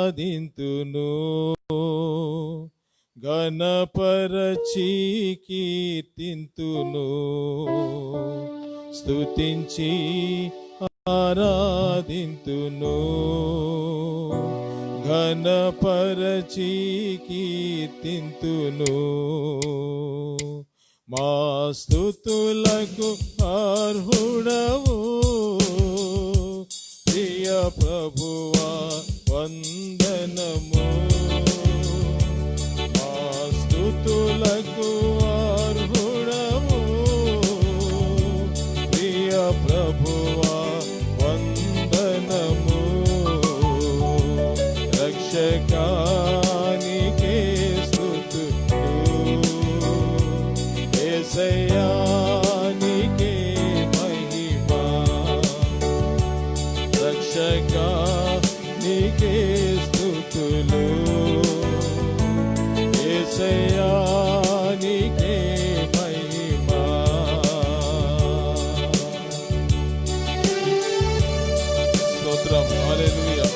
ఆరాధింతును ఘనపరచి కీర్తింతును స్తుతించి ఆరాధింతును ఘనపరచి కీర్తింతును మా స్తుతులకు అర్హుడవు ప్రియ ప్రభువా వందనము మా స్తుతులకు అర్హుడవు ప్రియ ప్రభువా వందనము రక్షకానికే స్తుతులు యేసయ్యానికే మహిమా రక్షకానికే స్తుతులు యేసయ్యానికే మహిమా స్తోత్రం హల్లెలూయా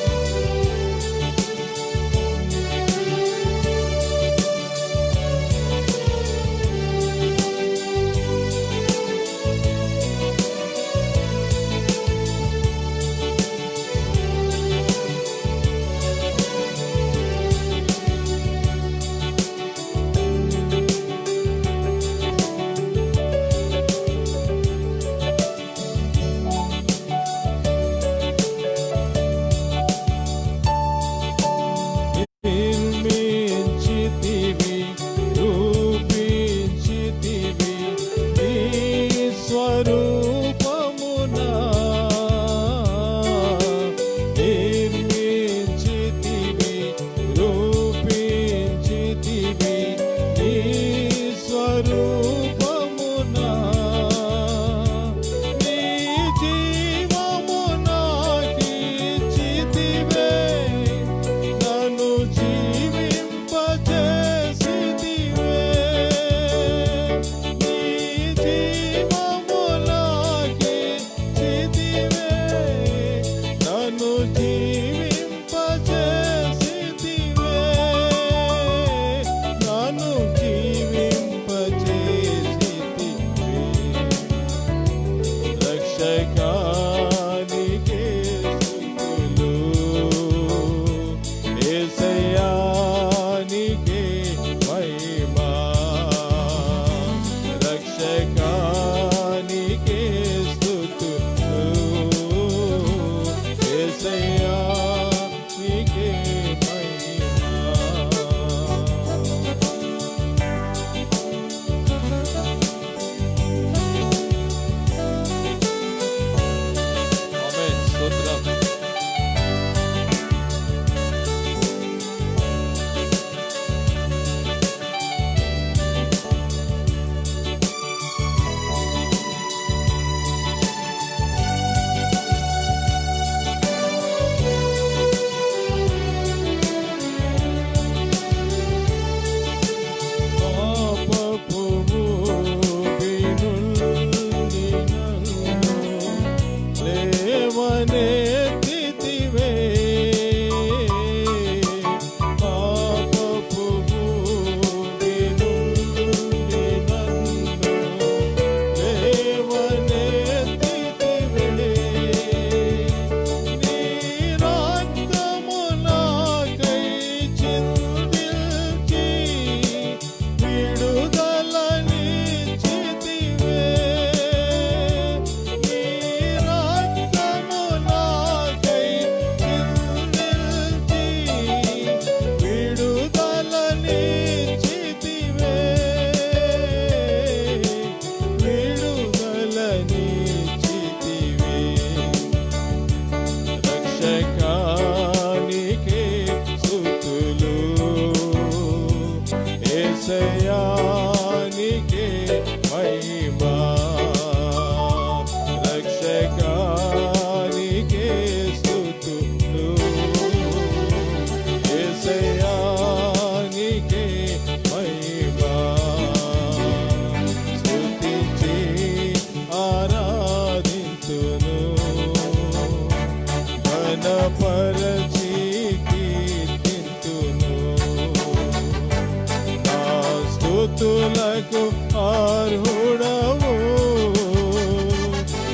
స్తుతులకు అర్హుడవు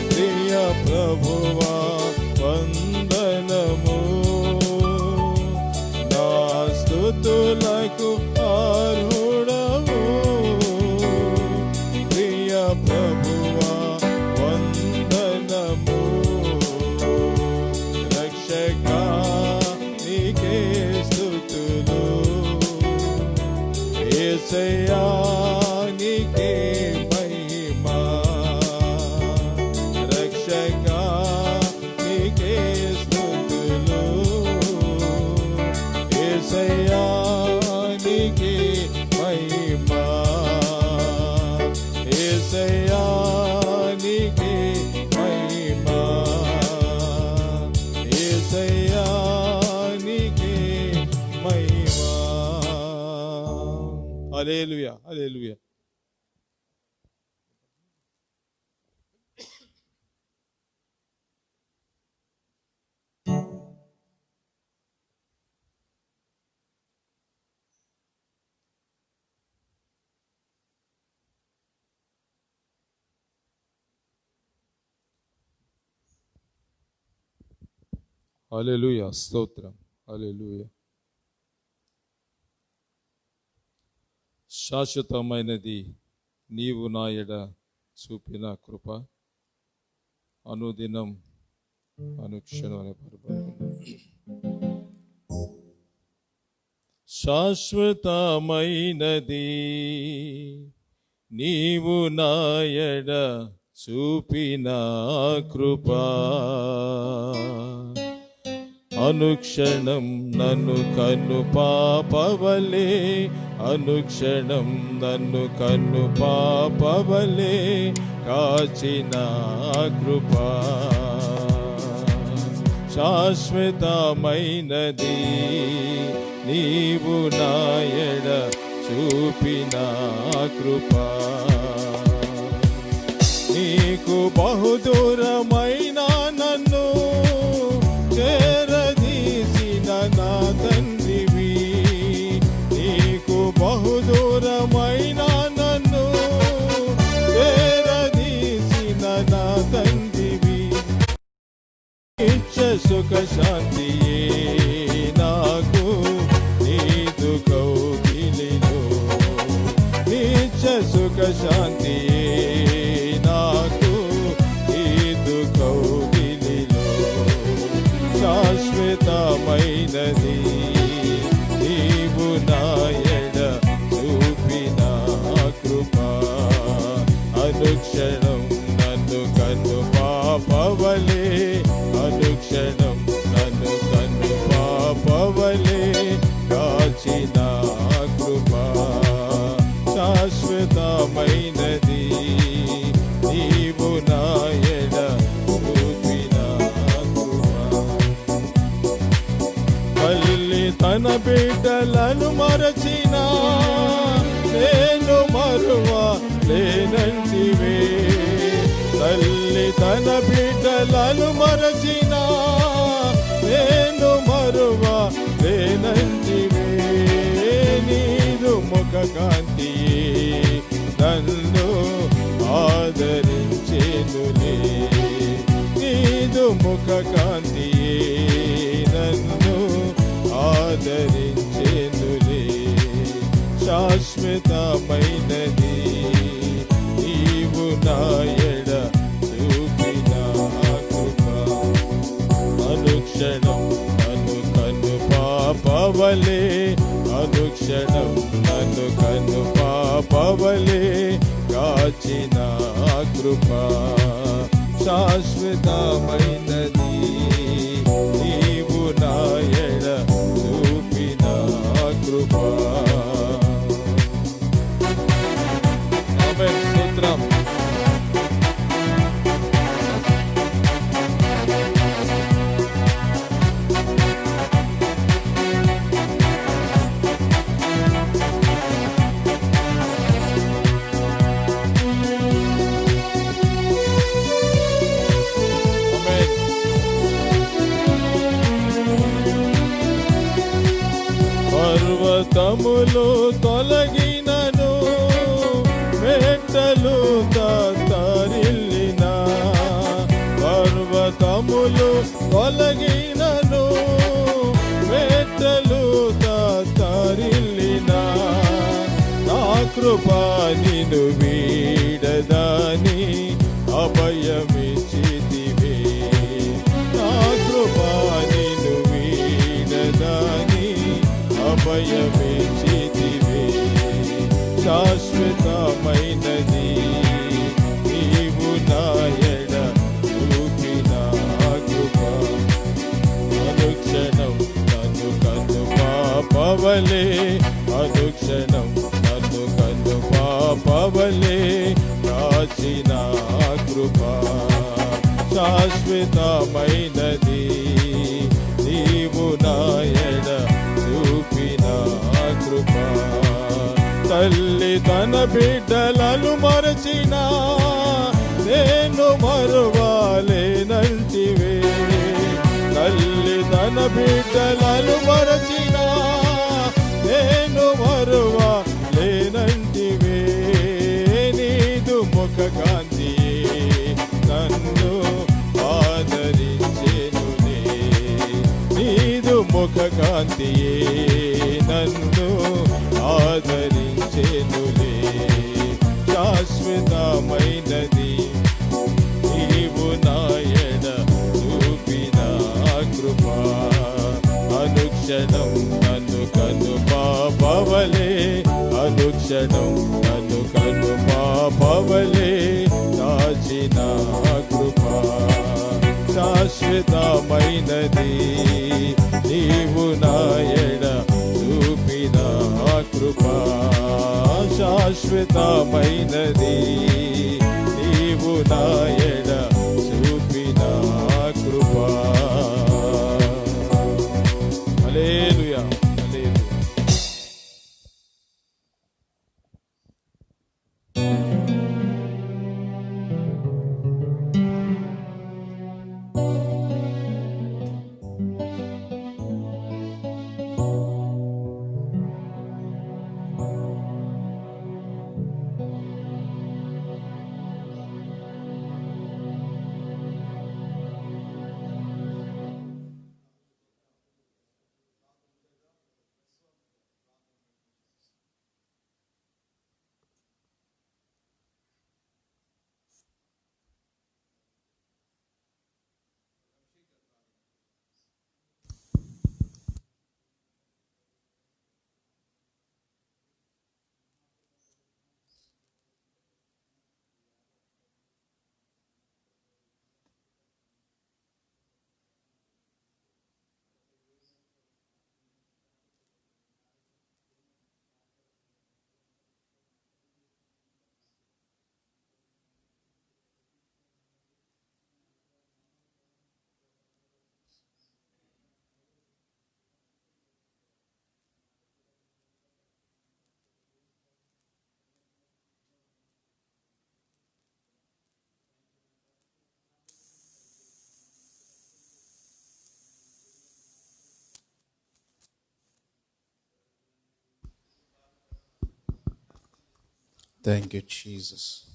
ప్రియ ప్రభువా వందనము నా స్తుతులకు అర్హుడవు ప్రియ ప్రభువా వందనము రక్షకా నీకే స్తుతులు యేసయ్యా నీకే మహిమా రక్షకా నీకే స్తుతులు యేసయ్యా నీకే మహిమా యేసయ్యా నీకే మహిమా యేసయ్యా నీకే మహిమా. హల్లెలూయా హల్లెలూయా. హల్లెలూయా స్తోత్రం హల్లెలూయా. శాశ్వతమైనది నీవు నా ఎడ చూపిన కృప అనుదినం అనుక్షణం శాశ్వతమైనది నీవు నా ఎడ చూపిన కృప అనుక్షణం నన్ను కన్ను పాపవలే అనుక్షణం నన్ను కన్ను పాపవలే కాచిన కృప శాశ్వతమైనది నీవు నా ఎడ చూపిన కృప నీకు బహుదూరమైన నన్ను చేరదీసిన నా తండ్రివి నీకు బహుదూరమైన నన్ను చేరదీసిన నా తండ్రివి నిత్య సుఖ శాంతియే నాకు నీదు కౌగిలిలో నిత్య సుఖ శాంతియే నాకు నీదు కౌగిలిలో శాశ్వతమైనది నీవు నా ఎడ చూపిన కృప అనుక్షణం నన్ను కన్ను పాపవలే అనుక్షణం నన్ను కన్ను పాపవలే కాచిన కృప శాశ్వతమైనది నీవు నా ఎడ చూపిన కృప తల్లి తన బిడ్డలను మరచిన నేను మరువా లేనంటివే తల్లి తన బిడ్డలను మరచిన నేను మరువా లేనంటివే నీరు ముఖ కాంతియే నన్ను ఆదరించేనులే నీదు ముఖ కాంతియే నన్ను ఆదరించేనులే శాశ్వతమైనది నీవు నా ఎడ చూపిన కృప అనుక్షణం నన్ను కన్ను పాపవలే అనుక్షణం నన్ను కన్ను పాపవలే కాచిన కృప శాశ్వతమైనది నీవు నా ఎడ చూపిన కృప ఆమేన్ స్తోత్రం పర్వతములు తొలగినను మెట్టలు తరిల్లిన పర్వతములు తొలగినను మెట్టలు తరిల్లిన నా కృపా నిన్ను వీడదని అభయమిచ్చితివే నా కృపా నిన్ను వీడదని అభయమిచ్చితివే శాశ్వతమైనది నీవు నా ఎడ చూపిన కృప అనుక్షణం నన్ను కన్ను పాపవలే అనుక్షణం నన్ను కన్ను పాపవలే కాచిన కృప శాశ్వతమైనది నీవు నా ఎడ చూపిన కృప తల్లి తన బిడ్డలను మరచిన నేను మరువాలేనంటివే తల్లి తన బిడ్డలను మరచిన నేను మరువాలేనంటివే నీదు ముఖ కాంతి నన్ను ఆదరించెనులే నీదు ముఖ కాంతియే నన్ను ఆదరించెనులే శాశ్వతమైనది నీవు నా ఎడ చూపిన కృప అనుక్షణం నన్ను కన్ను పాపవలే అనుక్షణం నన్ను కన్ను పాపవలే దాచిన కృప శాశ్వతమైనది నీవు నా ఎడ చూపిన కృప శాశ్వతమైనది నీవు నా ఎడ చూపిన కృప హల్లెలూయా హల్లెలూయా. Thank you, Jesus.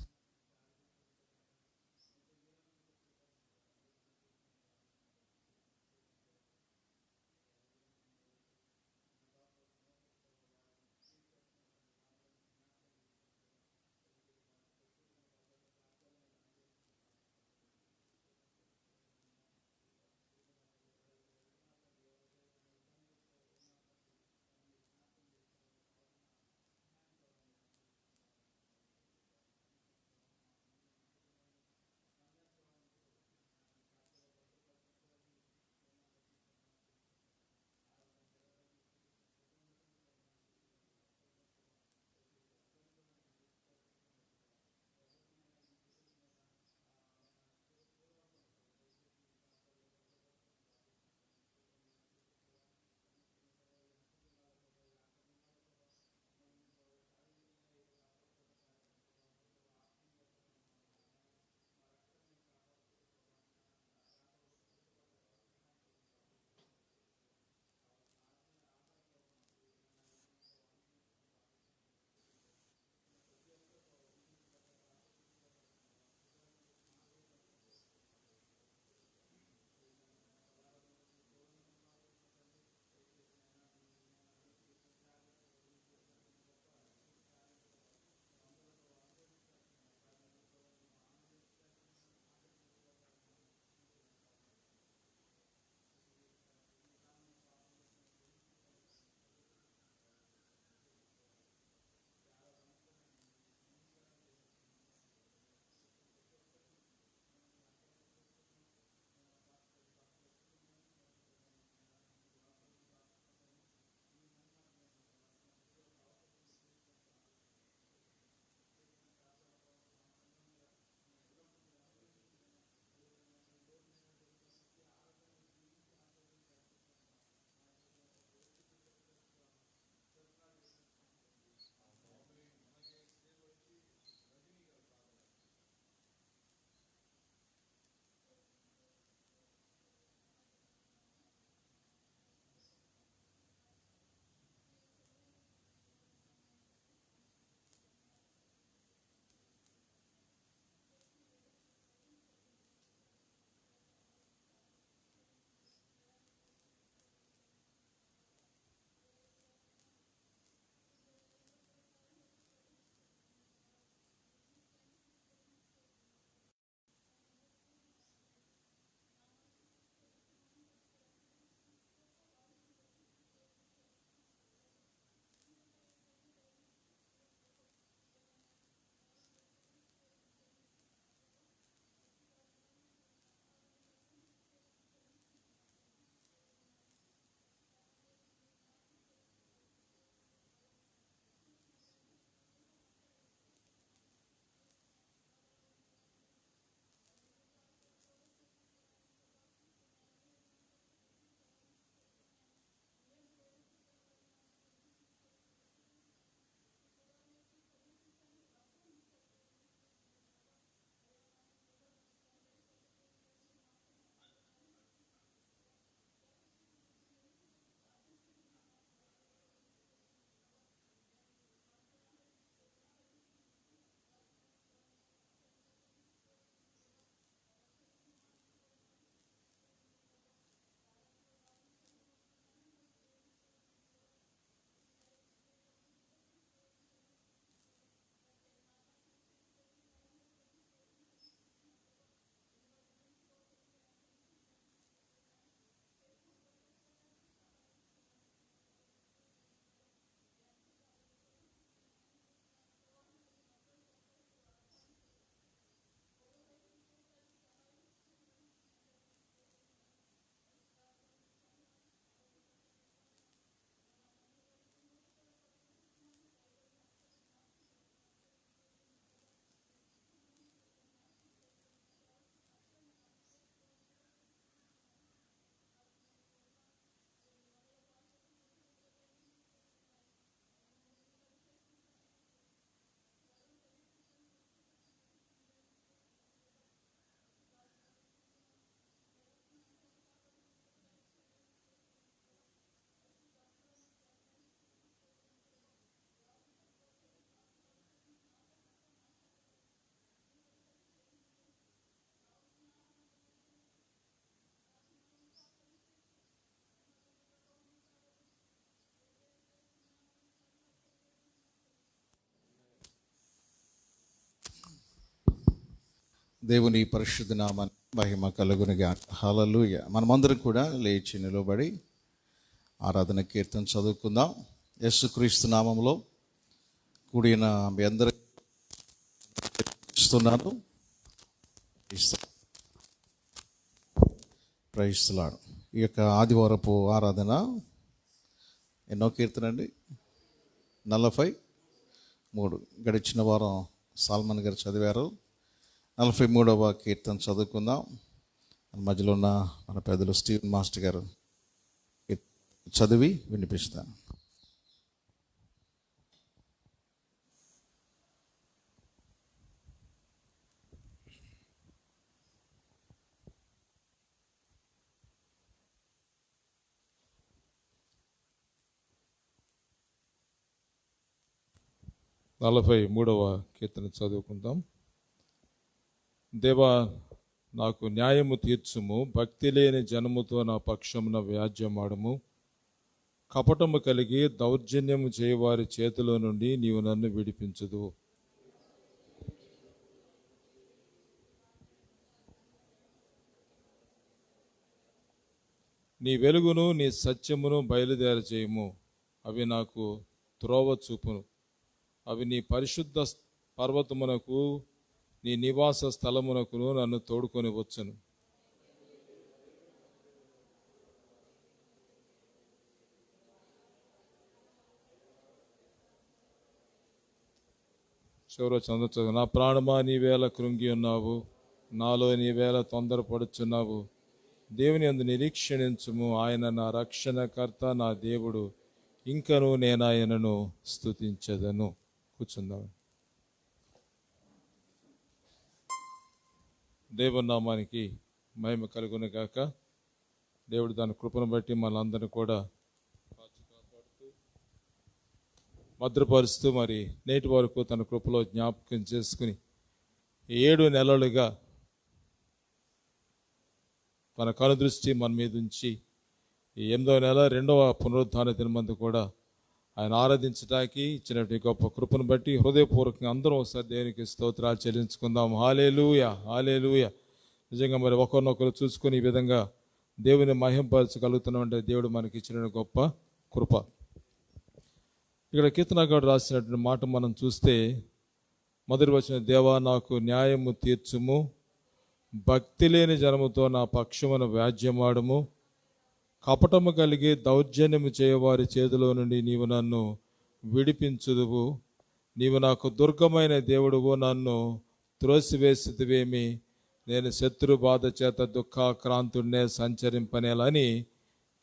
దేవుని పరిశుద్ధ నామ మహిమ కలుగునుగా. హల్లెలూయా. మనమందరం కూడా లేచి నిలబడి ఆరాధన కీర్తన చదువుకుందాం. యేసుక్రీస్తు నామంలో కూడిన మీ అందరికీ ఇస్తున్నాను. ప్రైస్తున్నాను. ఈ యొక్క ఆదివారపు ఆరాధన ఎన్నో కీర్తన అండి? 43. గడిచిన వారం సాల్మన్ గారు చదివారు. 43వ కీర్తన చదువుకుందాం. మధ్యలో ఉన్న మన పెద్దలు స్టీవెన్ మాస్టర్ గారు చదివి వినిపిస్తాను. నలభై 43వ కీర్తన చదువుకుందాం. దేవా, నాకు న్యాయము తీర్చుము, భక్తి లేని జనముతో నా పక్షమున వ్యాజ్యమాడము. కపటము కలిగి దౌర్జన్యము చేయవారి చేతిలో నుండి నీవు నన్ను విడిపించుదు. నీ వెలుగును నీ సత్యమును బయలుదేర చేయము, అవి నాకు త్రోవ చూపును. అవి నీ పరిశుద్ధ పర్వతమునకు నీ నివాస స్థలమునకును నన్ను తోడుకొని వచ్చును. చివరి చదువు. నా ప్రాణమా, నీవేళ కృంగి ఉన్నావు, నాలో నీవేళ తొందరపడుచున్నావు. దేవుని యందు నిరీక్షణించుము, ఆయన నా రక్షణకర్త, నా దేవుడు, ఇంకను నేనాయనను స్తుతించెదను. కూర్చుందాం. దేవుని నామానికి మహిమ కలుగును గాక. దేవుడు దాని కృపను బట్టి మనందరినీ కూడా కాపాడుతూ భద్రపరుస్తూ మరి నేటి వరకు తన కృపలో జ్ఞాపకం చేసుకుని 7 నెలలుగా తన కనుదృష్టి మన మీద ఉంచి ఈ 8వ నెల 2వ పునరుద్ధాన దినమందు కూడా ఆయన ఆరాధించడానికి ఇచ్చినటువంటి గొప్ప కృపను బట్టి హృదయపూర్వకంగా అందరం ఒకసారి దేవునికి స్తోత్రాలు చెల్లించుకుందాం. హల్లెలూయా, హల్లెలూయా. నిజంగా మరి ఒకరినొకరు చూసుకొని ఈ విధంగా దేవుని మహింపరచగలుగుతున్నామంటే దేవుడు మనకి ఇచ్చిన గొప్ప కృప. ఇక్కడ కీర్తనకారుడు రాసినటువంటి మాట మనం చూస్తే మొదటి వచనం, దేవా నాకు న్యాయము తీర్చుము, భక్తి లేని జనముతో నా పక్షమున వ్యాజ్యమాడుము. కపటము కలిగి దౌర్జన్యము చేయవారి చేతిలో నుండి నీవు నన్ను విడిపించుదువు. నీవు నాకు దుర్గమైన దేవుడువు, నన్ను త్రోసివేసిదివేమి. నేను శత్రు బాధ చేత దుఃఖాక్రాంతుడినే సంచరింపనేలని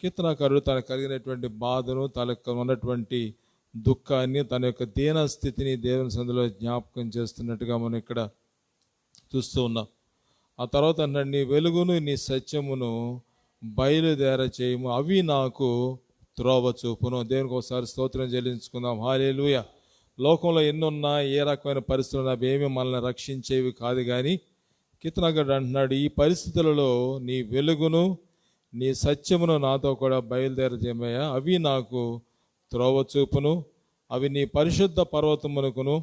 కీర్తనకారుడు తనకు కలిగినటువంటి బాధను, తనకు ఉన్నటువంటి దుఃఖాన్ని, తన యొక్క దీన స్థితిని దేవుని సందులో జ్ఞాపకం చేస్తున్నట్టుగా మనం ఇక్కడ చూస్తూ ఉన్నాం. ఆ తర్వాత అన్నాడు, నీ వెలుగును నీ సత్యమును బయలుదేర చేయము, అవి నాకు త్రోవ చూపును. దేవునికి ఒకసారి స్తోత్రం చెల్లించుకుందాం. హల్లెలూయా. లోకంలో ఎన్నున్నా, ఏ రకమైన పరిస్థితులు అవి ఏమి మనల్ని రక్షించేవి కాదు. కానీ కీర్తనకారుడు అంటున్నాడు, ఈ పరిస్థితులలో నీ వెలుగును నీ సత్యమును నాతో కూడా బయలుదేర చేయమయ్యా, అవి నాకు త్రోవ చూపును. అవి నీ పరిశుద్ధ పర్వతమునకును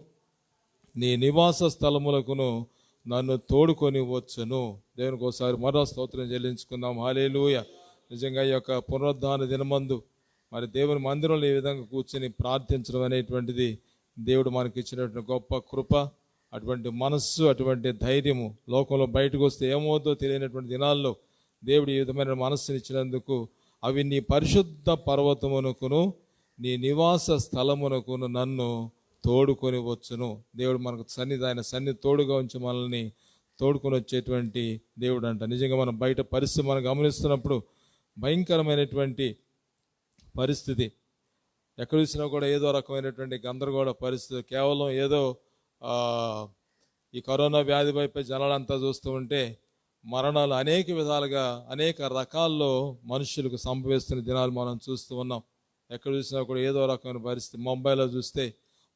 నీ నివాస స్థలములకును నన్ను తోడుకొని వచ్చును. దేవునికి ఒకసారి మరో స్తోత్రం చెల్లించుకుందాం. హల్లెలూయా. నిజంగా ఈ యొక్క పునరుద్ధాన దినమందు మరి దేవుని మందిరంలో ఈ విధంగా కూర్చొని ప్రార్థించడం అనేటువంటిది దేవుడు మనకి ఇచ్చినటువంటి గొప్ప కృప. అటువంటి మనస్సు, అటువంటి ధైర్యము లోకంలో బయటకు వస్తే ఏమవుతుందో తెలియనటువంటి దినాల్లో దేవుడు ఈ విధమైన మనస్సుని ఇచ్చినందుకు, అవి నీ పరిశుద్ధ పర్వతమునకును నీ నివాస స్థలమునకును నన్ను తోడుకొని వచ్చును. దేవుడు మనకు ఆయన సన్నిధి తోడుగా ఉంచి మనల్ని తోడుకొని వచ్చేటువంటి దేవుడు అంట. నిజంగా మనం బయట పరిస్థితి మనం గమనిస్తున్నప్పుడు భయంకరమైనటువంటి పరిస్థితి, ఎక్కడ చూసినా కూడా ఏదో రకమైనటువంటి గందరగోళ పరిస్థితి. కేవలం ఏదో ఈ కరోనా వ్యాధి వైపు జనాలంతా చూస్తూ ఉంటే మరణాలు అనేక విధాలుగా అనేక రకాల్లో మనుషులకు సంభవిస్తున్న దినాలు మనం చూస్తూ ఉన్నాం. ఎక్కడ చూసినా కూడా ఏదో రకమైన పరిస్థితి. ముంబైలో చూస్తే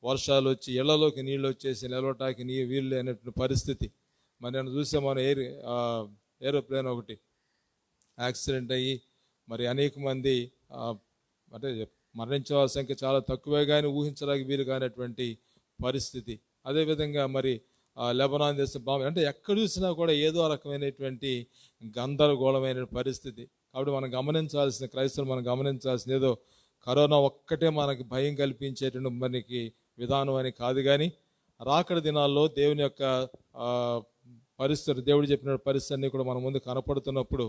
వర్షాలు వచ్చి ఇళ్లలోకి నీళ్ళు వచ్చేసి నిలవటానికి వీలు లేనటువంటి పరిస్థితి. మరి నేను చూసే మన ఏరోప్లేన్ ఒకటి యాక్సిడెంట్ అయ్యి మరి అనేక మంది అంటే మరణించే సంఖ్య చాలా తక్కువే, కానీ ఊహించడానికి వీలు కానటువంటి పరిస్థితి. అదేవిధంగా మరి లెబనాన్ దేశం బాంబే, అంటే ఎక్కడ చూసినా కూడా ఏదో రకమైనటువంటి గందరగోళమైన పరిస్థితి. కాబట్టి మనం గమనించాల్సిన, క్రైస్తవులు మనం గమనించాల్సిన, ఏదో కరోనా ఒక్కటే మనకి భయం కల్పించేటువంటి మనకి విధానం అని కాదు, కానీ రాకడ దినాల్లో దేవుని యొక్క ఆ, పరిస్థితులు, దేవుడు చెప్పిన పరిస్థితులన్నీ కూడా మన ముందు కనపడుతున్నప్పుడు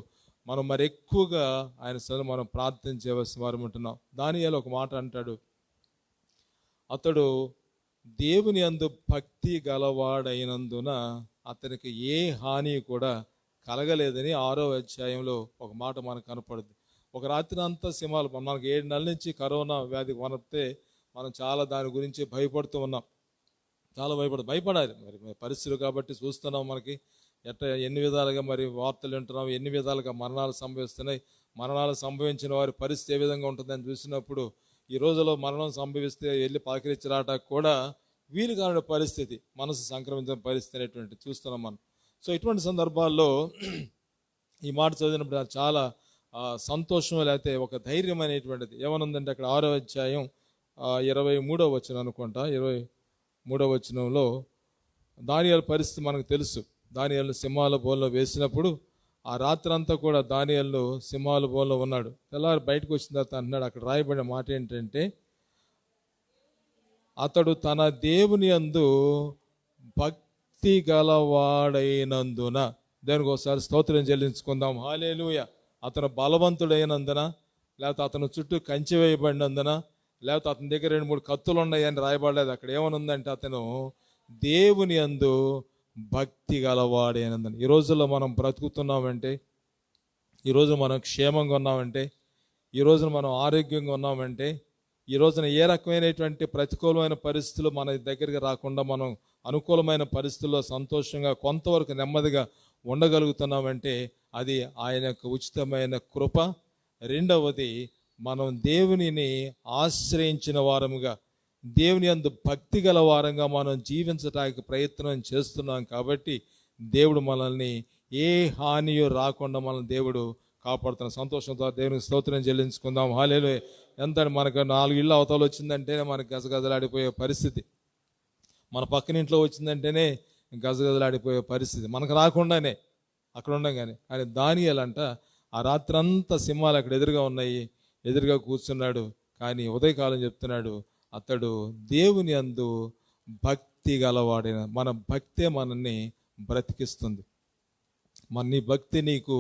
మనం మరి ఎక్కువగా ఆయన సన్నిధిలో మనం ప్రార్థన చేయవలసిన వారు ఉంటున్నాం. దానియేలు ఒక మాట అంటాడు, అతడు దేవుని యందు భక్తి గలవాడైనందున అతనికి ఏ హాని కూడా కలగలేదని 6వ అధ్యాయంలో ఒక మాట మనకు కనపడుద్ది. ఒక రాత్రి అంతా సింహాలు, మనకు 7 నెలల నుంచి కరోనా వ్యాధి వనపితే మనం చాలా దాని గురించి భయపడుతూ ఉన్నాం. చాలా భయపడాలి మరి పరిస్థితులు కాబట్టి చూస్తున్నాం. మనకి ఎన్ని విధాలుగా మరి వార్తలు వింటున్నాం, ఎన్ని విధాలుగా మరణాలు సంభవిస్తున్నాయి. మరణాలు సంభవించిన వారి పరిస్థితి ఏ విధంగా ఉంటుందని చూసినప్పుడు, ఈ రోజులో మరణం సంభవిస్తే వెళ్ళి పాకిరించి రావడానికి కూడా వీలు కాని పరిస్థితి, మనసు సంక్రమించిన పరిస్థితి అనేటువంటి చూస్తున్నాం మనం. సో ఇటువంటి సందర్భాల్లో ఈ మాట చదివినప్పుడు నాకు చాలా సంతోషం, లేకపోతే ఒక ధైర్యం అనేటువంటిది ఏమనుందంటే, అక్కడ 6వ అధ్యాయం 23వ వచనం అనుకుంటా, 23వ వచనంలో దానియేలు పరిస్థితి మనకు తెలుసు. దానియేలు సింహాల బోన్లో వేసినప్పుడు ఆ రాత్రంతా కూడా దానియేలు సింహాల బోన్లో ఉన్నాడు. తెల్లారి బయటకు వచ్చిన తర్వాత అంటున్నాడు, అక్కడ రాయబడిన మాట ఏంటంటే, అతడు తన దేవుని యందు భక్తి గలవాడైనందున, దానికి ఒకసారి స్తోత్రం చెల్లించుకుందాం. హల్లెలూయా. అతను బలవంతుడైనందున, లేకపోతే అతను చుట్టూ కంచె వేయబడినందున, లేకపోతే అతని దగ్గర 2-3 కత్తులు ఉన్నాయని రాయబడలేదు. అక్కడ ఏమనుందంటే, అతను దేవుని యందు భక్తి గలవాడైనందున. ఈ రోజుల్లో మనం బ్రతుకుతున్నామంటే, ఈరోజు మనం క్షేమంగా ఉన్నామంటే, ఈ రోజున మనం ఆరోగ్యంగా ఉన్నామంటే, ఈ రోజున ఏ రకమైనటువంటి ప్రతికూలమైన పరిస్థితులు మన దగ్గరికి రాకుండా మనం అనుకూలమైన పరిస్థితుల్లో సంతోషంగా కొంతవరకు నెమ్మదిగా ఉండగలుగుతున్నామంటే అది ఆయన యొక్క ఉచితమైన కృప. రెండవది, మనం దేవునిని ఆశ్రయించిన వారముగా, దేవుని యందు భక్తి గల వారంగా మనం జీవించడానికి ప్రయత్నం చేస్తున్నాం. కాబట్టి దేవుడు మనల్ని ఏ హానియో రాకుండా మనల్ని దేవుడు కాపాడుతున్న సంతోషంతో దేవునికి స్తోత్రం చెల్లించుకుందాం. హల్లెలూయా. ఎంత మనకు 4 ఇళ్ళు అవతల వచ్చిందంటేనే మనకు గజగజలాడిపోయే పరిస్థితి, మన పక్కన ఇంట్లో వచ్చిందంటేనే గజగజలాడిపోయే పరిస్థితి, మనకు రాకుండానే అక్కడ ఉండగానే. కానీ దానియేలంట ఆ రాత్రంతా సింహాలు అక్కడ ఎదురుగా ఉన్నాయి, ఎదురుగా కూర్చున్నాడు. కానీ ఉదయకాలం చెప్తున్నాడు, అతడు దేవుని యందు భక్తి గలవాడైన. మన భక్తే మనల్ని బ్రతికిస్తుంది. నీ భక్తి నీకు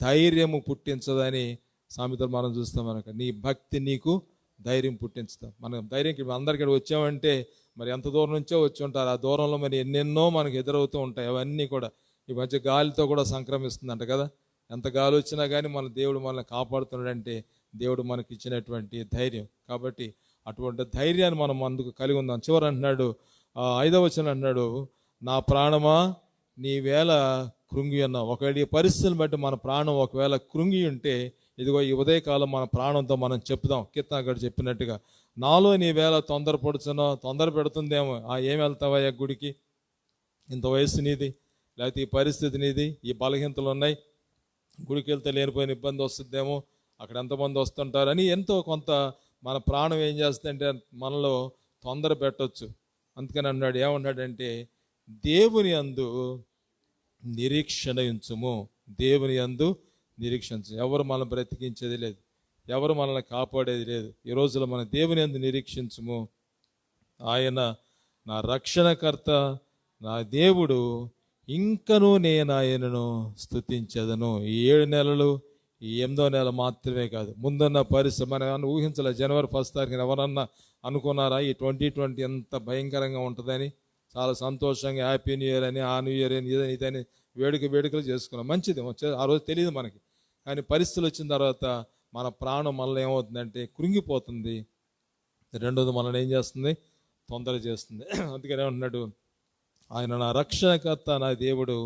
ధైర్యము పుట్టించదని సామెతలు మనం చూస్తాం. మనకు నీ భక్తి నీకు ధైర్యం పుట్టించుతాం. మనం ధైర్యం అందరికీ వచ్చామంటే మరి ఎంత దూరం నుంచో వచ్చి ఉంటారు. ఆ దూరంలో మరి ఎన్నెన్నో మనకు ఎదురవుతూ ఉంటాయి. అవన్నీ కూడా ఈ మధ్య గాలితో కూడా సంక్రమిస్తుందంట కదా. ఎంత గాలి వచ్చినా కానీ మన దేవుడు మనల్ని కాపాడుతున్నాడంటే దేవుడు మనకి ఇచ్చినటువంటి ధైర్యం. కాబట్టి అటువంటి ధైర్యాన్ని మనం అందుకు కలిగి ఉందాం. చివరి అంటున్నాడు, 5వ వచనం అంటున్నాడు, నా ప్రాణమా నీ వేళ కృంగి ఉన్నావు. ఒకవేళ ఈ పరిస్థితులను బట్టి మన ప్రాణం ఒకవేళ కృంగి ఉంటే, ఇదిగో ఈ ఉదయకాలం మన ప్రాణంతో మనం చెప్దాం. కీర్తనగాడు చెప్పినట్టుగా, నాలో నీ వేళ తొందర పెడుతుందేమో. ఏం వెళ్తావయ్యా గుడికి, ఇంత వయసు నీది, లేకపోతే ఈ పరిస్థితి నీది, ఈ బలహీనతలు ఉన్నాయి, గుడికి వెళ్తే లేనిపోయిన ఇబ్బంది వస్తుందేమో, అక్కడ ఎంతమంది వస్తుంటారని ఎంతో కొంత మన ప్రాణం ఏం చేస్తుందంటే మనలో తొందర పెట్టవచ్చు. అందుకని అన్నాడు, ఏమన్నాడంటే, దేవుని యందు నిరీక్షణ ఉంచుము. దేవుని యందు నిరీక్షణ. ఎవరు మనల్ని బ్రతికించేది లేదు, ఎవరు మనల్ని కాపాడేది లేదు. ఈ రోజులో మన దేవుని యందు నిరీక్షించుము. ఆయన నా రక్షణకర్త, నా దేవుడు, ఇంకనూ నేను ఆయనను స్తుతించెదను. ఈ 7 నెలలు, ఈ 8వ నెల మాత్రమే కాదు, ముందున్న పరిస్థితి మనం ఊహించలే. జనవరి 1 తారీఖున ఎవరన్నా అనుకున్నారా ఈ 2020 ఎంత భయంకరంగా ఉంటుందని? చాలా సంతోషంగా హ్యాపీ న్యూ ఇయర్ అని, ఆ న్యూ ఇయర్ అని, ఇదని వేడుకలు చేసుకున్నాం. మంచిది, ఆ రోజు తెలియదు మనకి. కానీ పరిస్థితులు వచ్చిన తర్వాత మన ప్రాణం మనలో ఏమవుతుందంటే కృంగిపోతుంది. రెండోది మనల్ని ఏం చేస్తుంది, తొందర చేస్తుంది. అందుకని ఏమంటున్నాడు, ఆయన నా రక్షణకర్త, నా దేవుడు,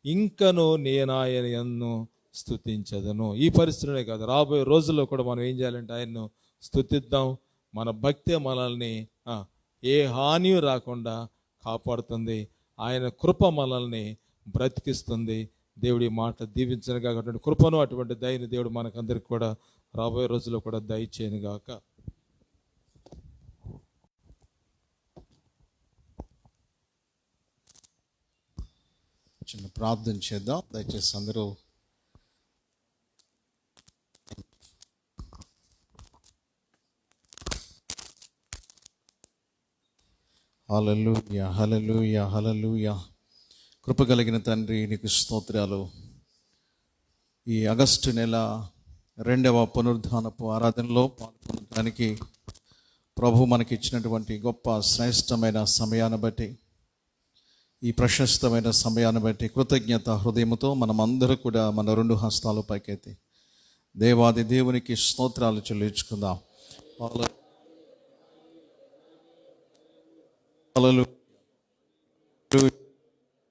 ఇంకను నేను ఆయనను స్తుతించదను. ఈ పరిస్థితులనే కాదు, రాబోయే రోజుల్లో కూడా మనం ఏం చేయాలంటే ఆయన్ను స్తుతిద్దాం. మన భక్తే మనల్ని ఏ హాని రాకుండా కాపాడుతుంది. ఆయన కృప మనల్ని బ్రతికిస్తుంది. దేవుడి మాట దీవించనుగా. అటువంటి కృపను, అటువంటి దయని దేవుడు మనకందరికి కూడా రాబోయే రోజుల్లో కూడా దయచేయనుగాక. చిన్న ప్రార్థన చేద్దాం. దయచేసి అందరూ హల్లెలూయా హల్లెలూయా హల్లెలూయా. కృప కలిగిన తండ్రి, నీకు స్తోత్రాలు. ఈ ఆగస్టు నెల 2వ పునరుద్ధానపు ఆరాధనలో పాల్గొనడానికి ప్రభు మనకి ఇచ్చినటువంటి గొప్ప శ్రేష్టమైన సమయాన్ని బట్టి, ఈ ప్రశస్తమైన సమయాన్ని బట్టి కృతజ్ఞత హృదయముతో మనమందరూ కూడా మన 2 హస్తాలు పైకెత్తి దేవాది దేవునికి స్తోత్రాలు చెల్లించుకుందాం.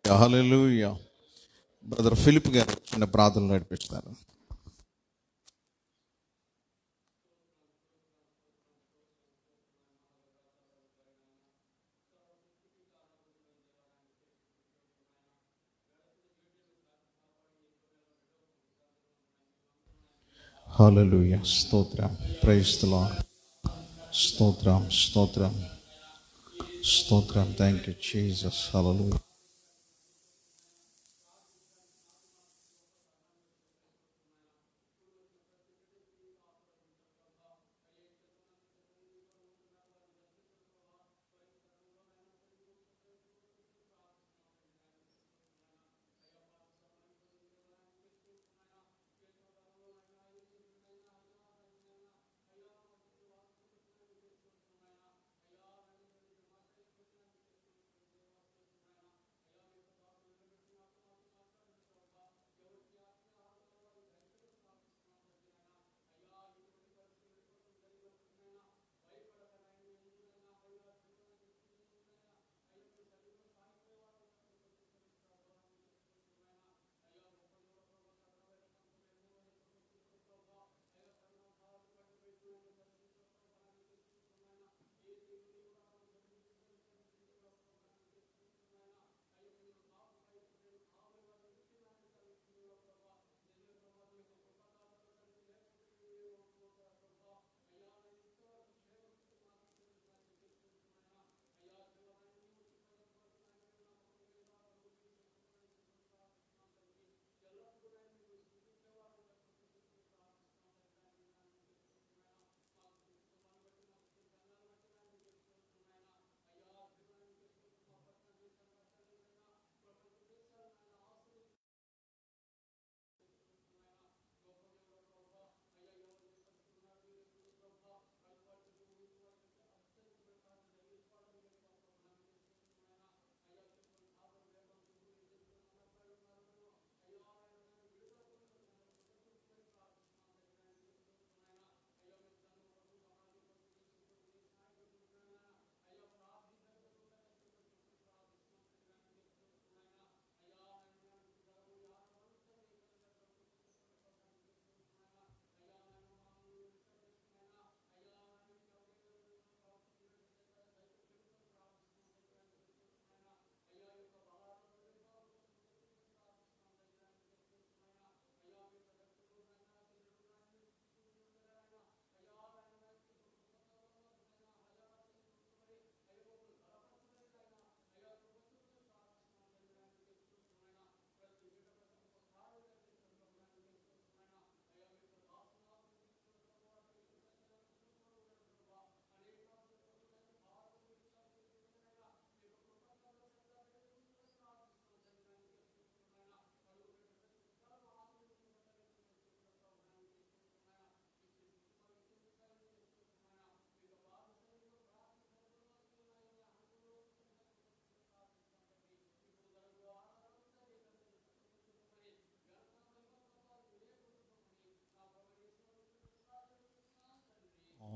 హల్లెలూయా. బ్రదర్ ఫిలిప్ గారు చిన్న ప్రార్థన నడిపిస్తారు. హల్లెలూయా. స్తోత్రం. Praise the Lord. స్తోత్రం స్తోత్రం స్తోత్రం. Thank you Jesus. Hallelujah.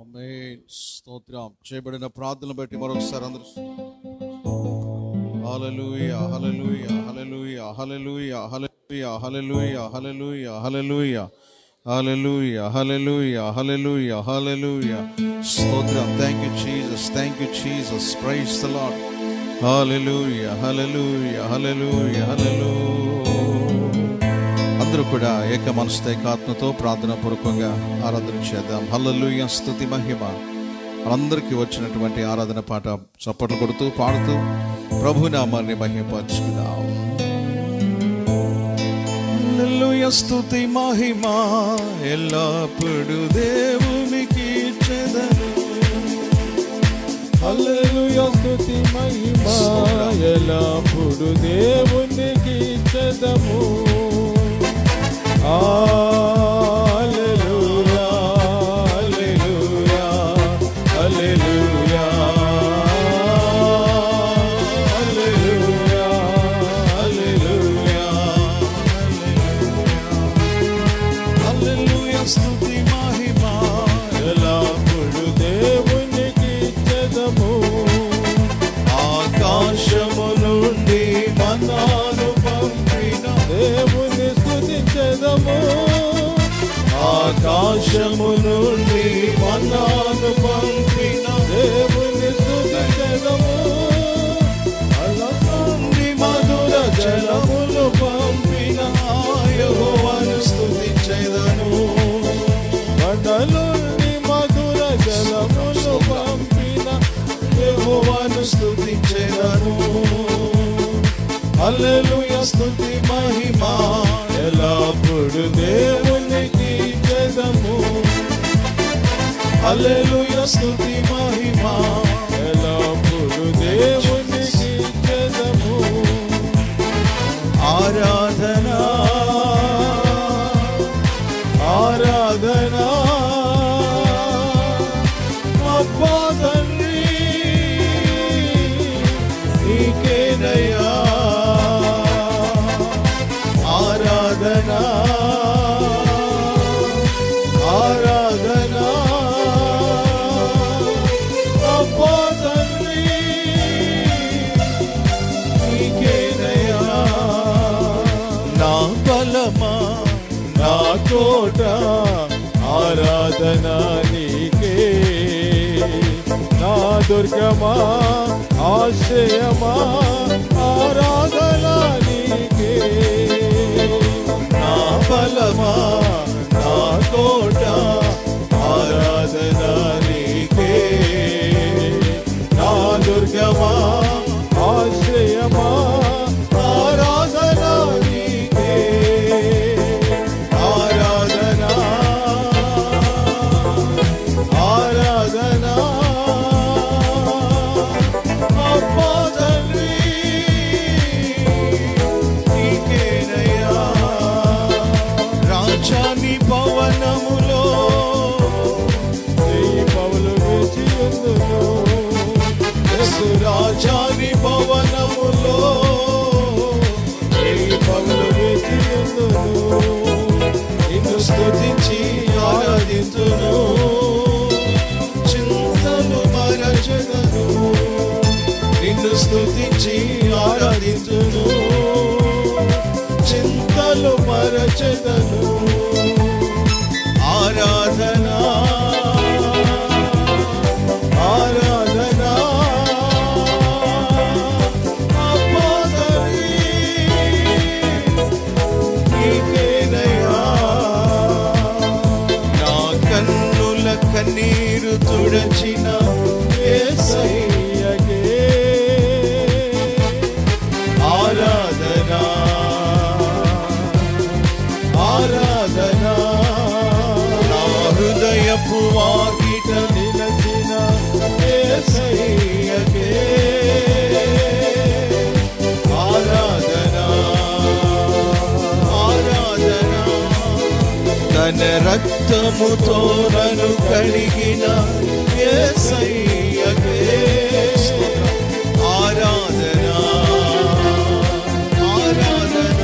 Amen. స్తోత్రం. చేయబడిన ప్రార్థనలు బట్టి మరొకసారి అందరూ హల్లెలూయా hallelujah hallelujah hallelujah hallelujah hallelujah hallelujah hallelujah hallelujah hallelujah hallelujah hallelujah. స్తోత్రం. Thank you Jesus. Thank you Jesus. Praise the Lord. Hallelujah hallelujah hallelujah hallelujah. అందరూ కూడా ఏక మనసుతో ఏకాత్మతో ప్రార్థన పూర్వకంగా ఆరాధన చేద్దాం. హల్లెలూయా. స్తుతి మహిమ అందరికీ వచ్చినటువంటి ఆరాధన పాట చప్పట్లు కొడుతూ పాడుతూ ప్రభు నామాన్ని మహిమపరుచుకుందాం. హల్లెలూయా స్తుతి మహిమ ఎల్లప్పుడు దేవునికి ఇచ్చెదను. హల్లెలూయా స్తుతి మహిమ ఎల్లప్పుడు దేవునికి ఇచ్చెదము. హల్లెలూయా హల్లెలూయా హల్లెలూయా హల్లెలూయా హల్లెలూయా హల్లెలూయా స్తుతి మహిమ ఎల్లప్పుడు దేవునికి ఇచ్చెదము. ఆకాశము నుండి మన్నాను పంపిన దేవుని స్తుతించెదము. ఆకాశము నుండి మన్నాను పంపిన దేవుని స్తుతించెదము. నుండి మధుర జలములు పంపిన యెహోవాను స్తుతించెదను. బండలుండి మధుర జలములు పంపిన యెహోవాను స్తుతించెదను. హల్లెలూయా స్తుతి మహిమ ఎల్లప్పుడు దేవునికి ఇచ్చెదము. హల్లెలూయా స్తుతి మహిమ ఎల్లప్పుడు దేవునికి ఇచ్చెదము. ఆరాధన ఆరాధన అబ్బా తండ్రి నీకేనయ్యా. ఆరాధన ఆరాధన అబ్బా తండ్రి నీకేనయ్యా. నా బలమా నా కోట ఆరాధన నీకే. నా దుర్గమా ఆశ్రయమా ఆరాధన నీకే. నా బలమా నా కోట ఆరాధన నీకే. నా దుర్గమా ఆశ్రయమా ఆరాధన నీకే. ఆరాధన ఆరాధన అబ్బా తండ్రి నీకేనయ్యా. రాజాని భవనములో ఈ పౌలు వేచియుందును. యేసు రాజాని భవనములో ఈ పౌలు వేచియుందును. నిన్ను స్తుతించి ఆరాధింతును. చింతలు మరచెదను. నిన్ను స్తుతించి ఆరాధింతును. చింతలు మరచెదను. ఆరాధన ఆరాధన అబ్బా తండ్రి నీకేనయ్యా. నా కన్నుల కన్నీరు తుడచిన యేసయ్యకే ఆరాధన ఆరాధన నా హృదయపు వాకిట నిలచిన యేసయ్యకే ఆరాధన ఆరాధన. తన రక్తముతో నన్ను కడిగిన యేసయ్యకే ఆరాధన ఆరాధన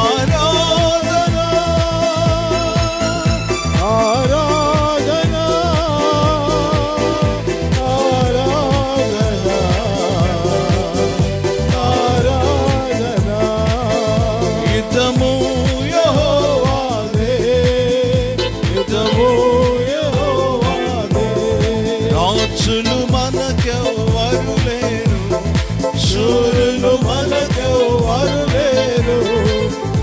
ఆరాధన ఆరాధన ఆరాధన ఆరాధన యుద్ధము యెహోవాదే యుద్ధము యెహోవాదే. రాజులు మనకెవ్వరు లేరు. శూరులు మనకెవ్వరు లేరు.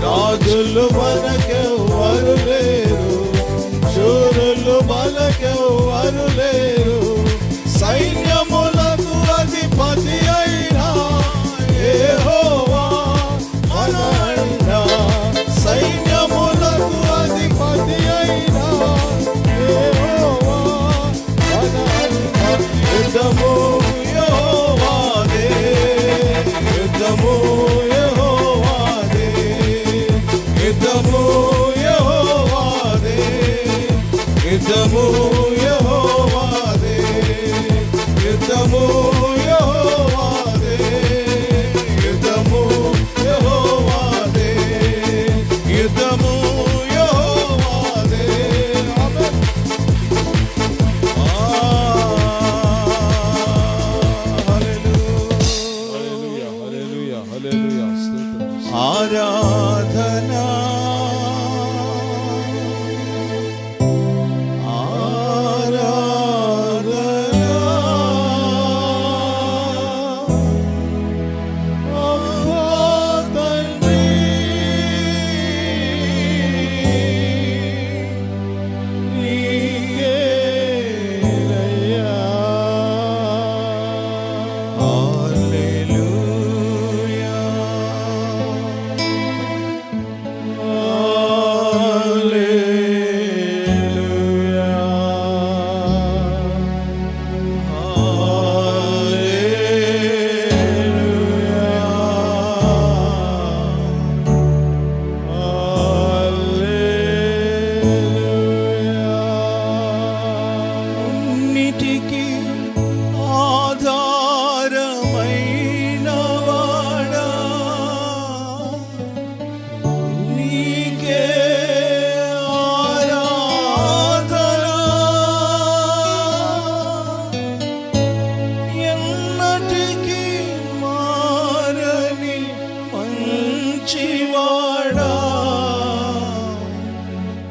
రాజులు మనకెవ్వరు లేరు. శూరులు మనకెవ్వరు లేరు. సైన్యములకు అధిపతి అయిన యెహోవా మన అండ. అన్నిటికీ ఆధారమైన వాడా, నీకే ఆరాధన. ఎన్నటికీ మారని మంచివాడా,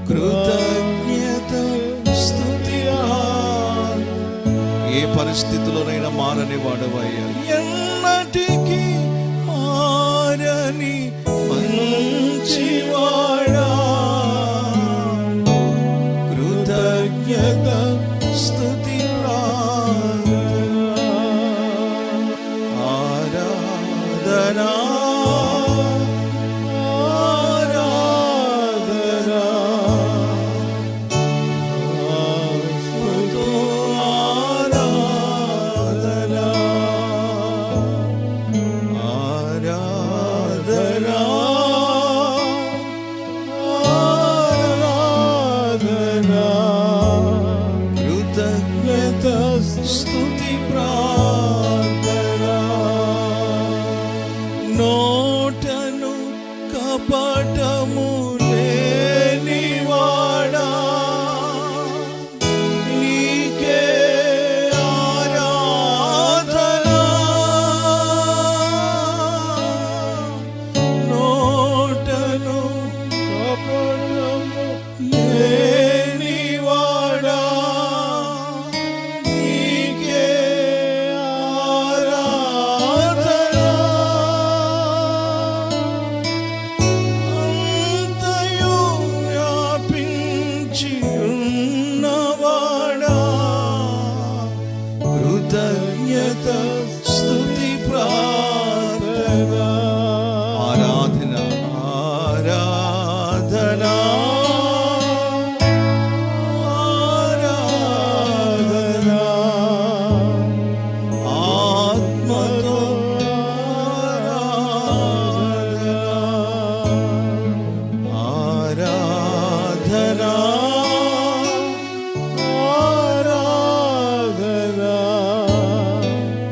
కృతజ్ఞత స్తుతి. ఏ పరిస్థితిలోనైనా మారని వాడవయ్యా, ఎన్నటికీ మారని మంచివాడా, కృతజ్ఞత స్తుతి ఆరాధనా. స్తుతి ప్రార్థన. నోటను కపటము లేనివాడా, నీకే ఆరాధన. నోటను కపటము లేనివాడా, కృతజ్ఞత స్తుతి ప్రార్థన. ఆరాధన ఆరాధన ఆరాధన. ఆత్మతో ఆరాధన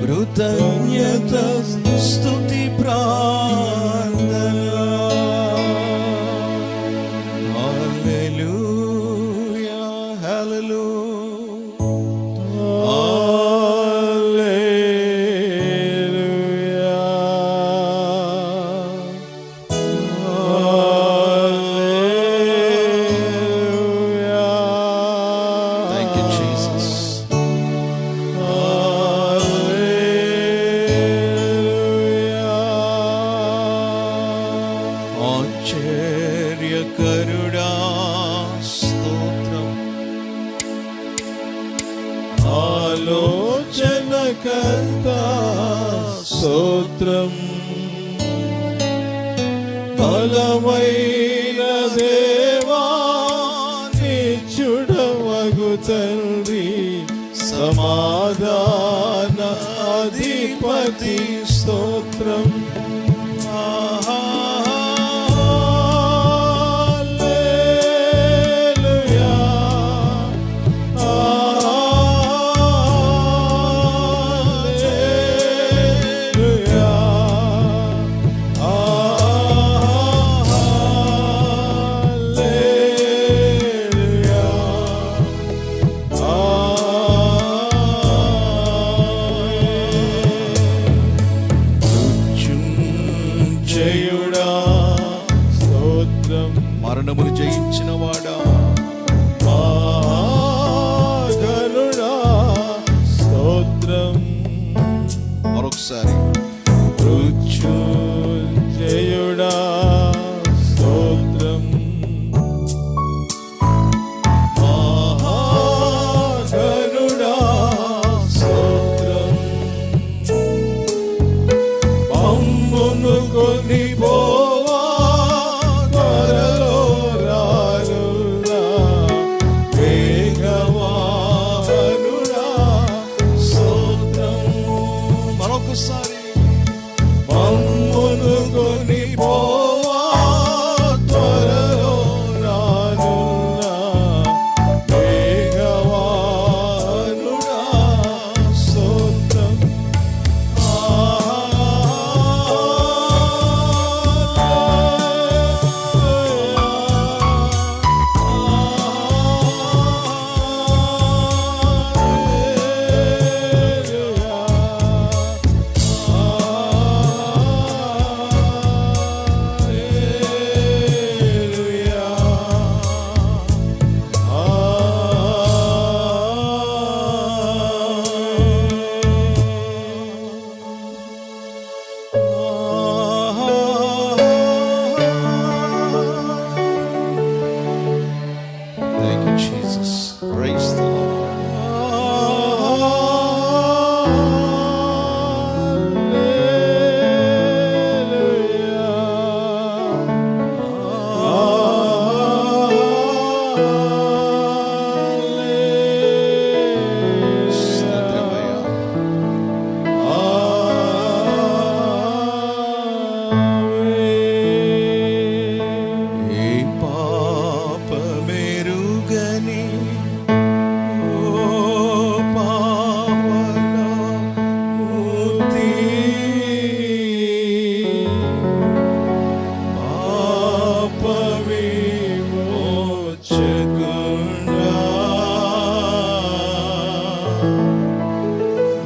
కృతజ్ఞత స్తుతి ప్రార్థన. Hallelujah hallelujah hallelujah hallelujah. Thank you Jesus. ఆశ్చర్యకరుడా స్తోత్రం, ఆలోచనకర్త స్తోత్రం, బలమైన దేవా నిత్యుడవగు తండ్రి, సమాధాన అధిపతి స్తోత్రం.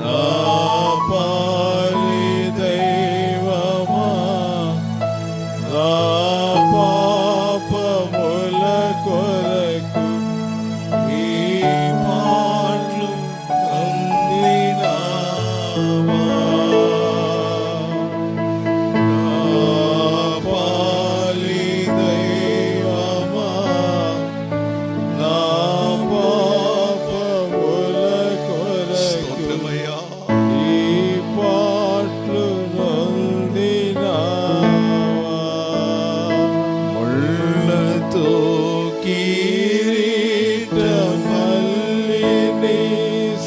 నా పాలి దైవమా, నా పాపముల కొరకు ఈ పాటలు అందినావా. నా పాలి దైవమా, నా పాపముల కొరకు ఈ పాటలు అందినావా. ముళ్ళతో కిరీటమల్లిని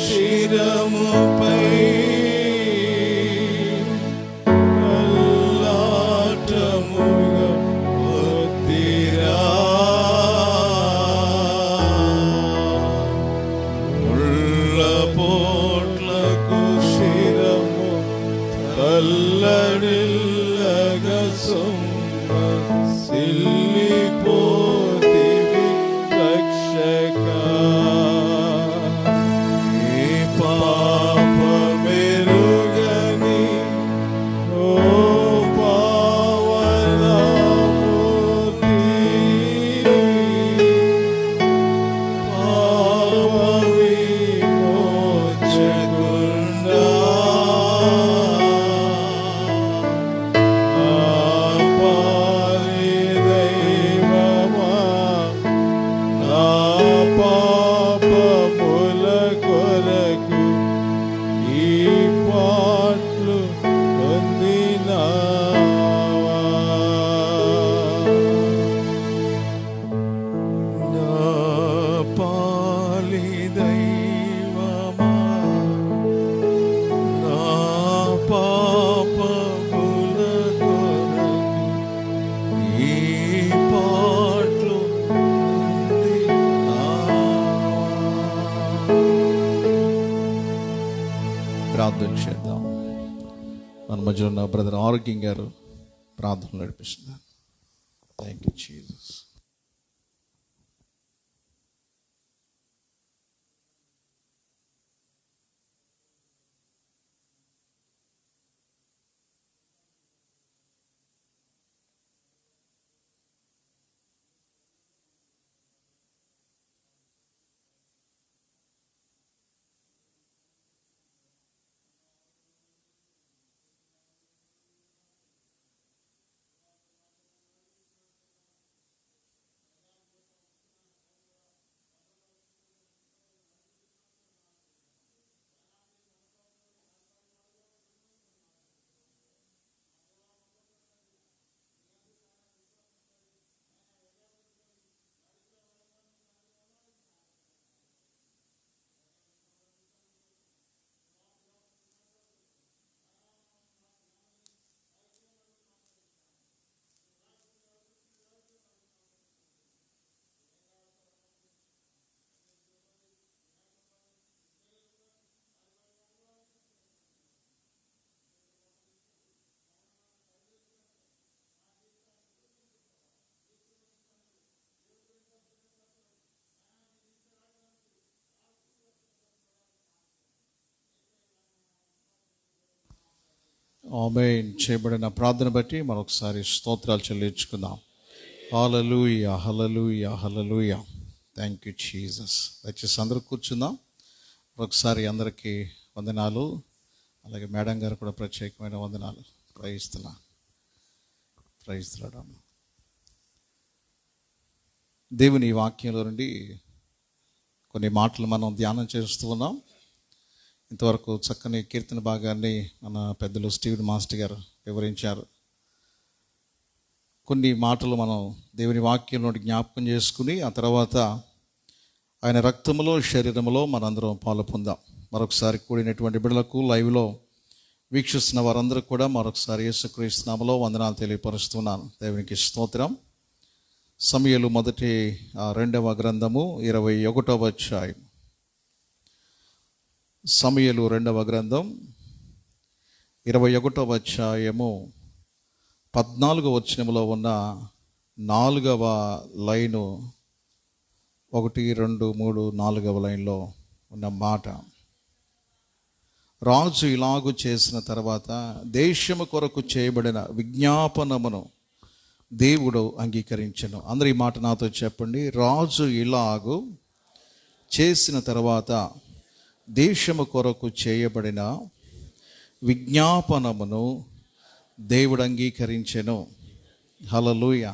శిరముపై లలాటముగా ఒత్తిరా. ముళ్ళ పోట్లకు శిరము తల్లడిల్లగా సొమ్మ సిల్లిపోతివి రక్షకా. ఏ పాపమెరుగని ఓ పావనమూర్తి, పాప విమోచకుడా, నా పాలి దైవమా, నా పాపముల కొరకు ఈ పాటలు పొందినావా. నా పాలి దైవమా, నా పాపముల కొరకు ఈ పాటలు ప్రార్థన చేద్దాం. మన మధ్యలో ఉన్న బ్రదర్ ఆరోగ్యం గారు ప్రార్థన నడిపిస్తున్నారు. Thank you Jesus. ఆమేన్. చేయబడిన ప్రార్థన బట్టి మరొకసారి స్తోత్రాలు చెల్లించుకుందాం. Hallelujah, hallelujah, hallelujah. Thank you Jesus. దయచేసి అందరూ కూర్చుందాం. ఒకసారి అందరికీ వందనాలు. అలాగే మేడం గారు కూడా ప్రత్యేకమైన వందనాలు. ప్రైస్తున్నా ప్రైస్తున్నాం. దేవుని వాక్యంలో నుండి కొన్ని మాటలు మనం ధ్యానం చేస్తూ ఉన్నాం. ఇంతవరకు చక్కని కీర్తన భాగాన్ని మన పెద్దలు స్టీవెన్ మాస్టర్ గారు వివరించారు. కొన్ని మాటలు మనం దేవుని వాక్యంలో జ్ఞాపకం చేసుకుని ఆ తర్వాత ఆయన రక్తములో శరీరములో మనందరం పాలు పొందాం. మరొకసారి కూడినటువంటి బిడ్డలకు లైవ్లో వీక్షిస్తున్న వారందరూ కూడా మరొకసారి యేసుక్రీస్తు నామములో వందనాలు తెలియపరుస్తున్నాను. దేవునికి స్తోత్రం. సమూయేలు మొదటి 2వ గ్రంథము 21వ అధ్యాయం. సమూయేలు 2వ గ్రంథం 21వ అధ్యాయము 14వ వచనములో ఉన్న 4వ లైను 1, 2, 3, 4వ లైన్లో ఉన్న మాట. రాజు ఇలాగు చేసిన తర్వాత దేశము కొరకు చేయబడిన విజ్ఞాపనమును దేవుడు అంగీకరించెను. అందరూ ఈ మాట నాతో చెప్పండి. రాజు ఇలాగు చేసిన తర్వాత దేశము కొరకు చేయబడిన విజ్ఞాపనమును దేవుడు అంగీకరించెను. హల్లెలూయా.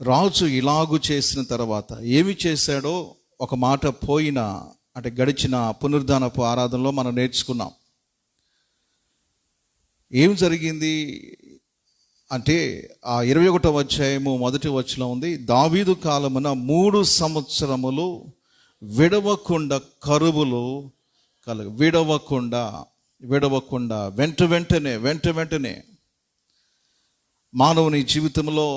రాజు ఇలాగు చేసిన తర్వాత ఏమి చేశాడో ఒక మాట పోయిన అంటే గడిచిన పునరుద్ధానపు ఆరాధనలో మనం నేర్చుకున్నాం. ఏం జరిగింది అంటే ఆ 21వ అధ్యాయము 1వ వచనం ఉంది. దావీదు కాలమున 3 సంవత్సరములు విడవకుండా కరువులు విడవకుండా వెంటనే మానవుని జీవితంలో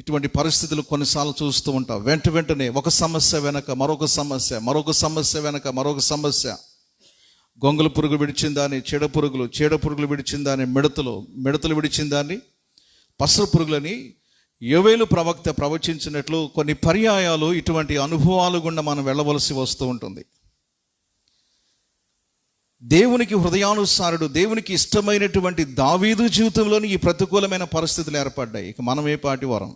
ఇటువంటి పరిస్థితులు కొన్నిసార్లు చూస్తూ ఉంటాం. వెంటనే ఒక సమస్య వెనక మరొక సమస్య వెనక మరొక సమస్య. గొంగళ పురుగు విడిచిన దాన్ని చీడ పురుగులు విడిచిన దాన్ని మిడతలు విడిచిన దాన్ని పసర పురుగులని యోవేలు ప్రవక్త ప్రవచించినట్లు కొన్ని పర్యాయాలు ఇటువంటి అనుభవాలు గుండా మనం వెళ్ళవలసి వస్తూ ఉంటుంది. దేవునికి హృదయానుసారుడు, దేవునికి ఇష్టమైనటువంటి దావీదు జీవితంలోని ఈ ప్రతికూలమైన పరిస్థితులు ఏర్పడ్డాయి. ఇక మనం ఏ పాటి వారం?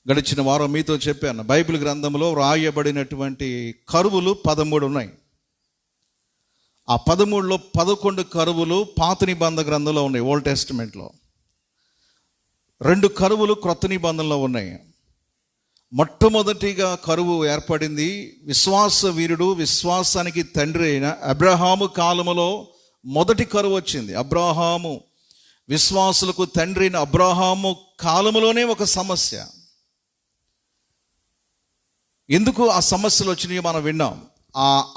గడిచిన వారం మీతో చెప్పాను, బైబిల్ గ్రంథంలో రాయబడినటువంటి కరువులు 13 ఉన్నాయి. ఆ 13లో 11 కరువులు పాత నిబంధన గ్రంథంలో ఉన్నాయి, ఓల్డ్ టెస్టిమెంట్లో. 2 కరువులు క్రొత్త నిబంధనలో ఉన్నాయి. మొట్టమొదటిగా కరువు ఏర్పడింది విశ్వాస వీరుడు, విశ్వాసానికి తండ్రి అయిన అబ్రహాము కాలములో మొదటి కరువు వచ్చింది. అబ్రహాము విశ్వాసులకు తండ్రి అయిన అబ్రహాము కాలములోనే ఒక సమస్య. ఎందుకు ఆ సమస్యలు వచ్చినాయో మనం విన్నాం.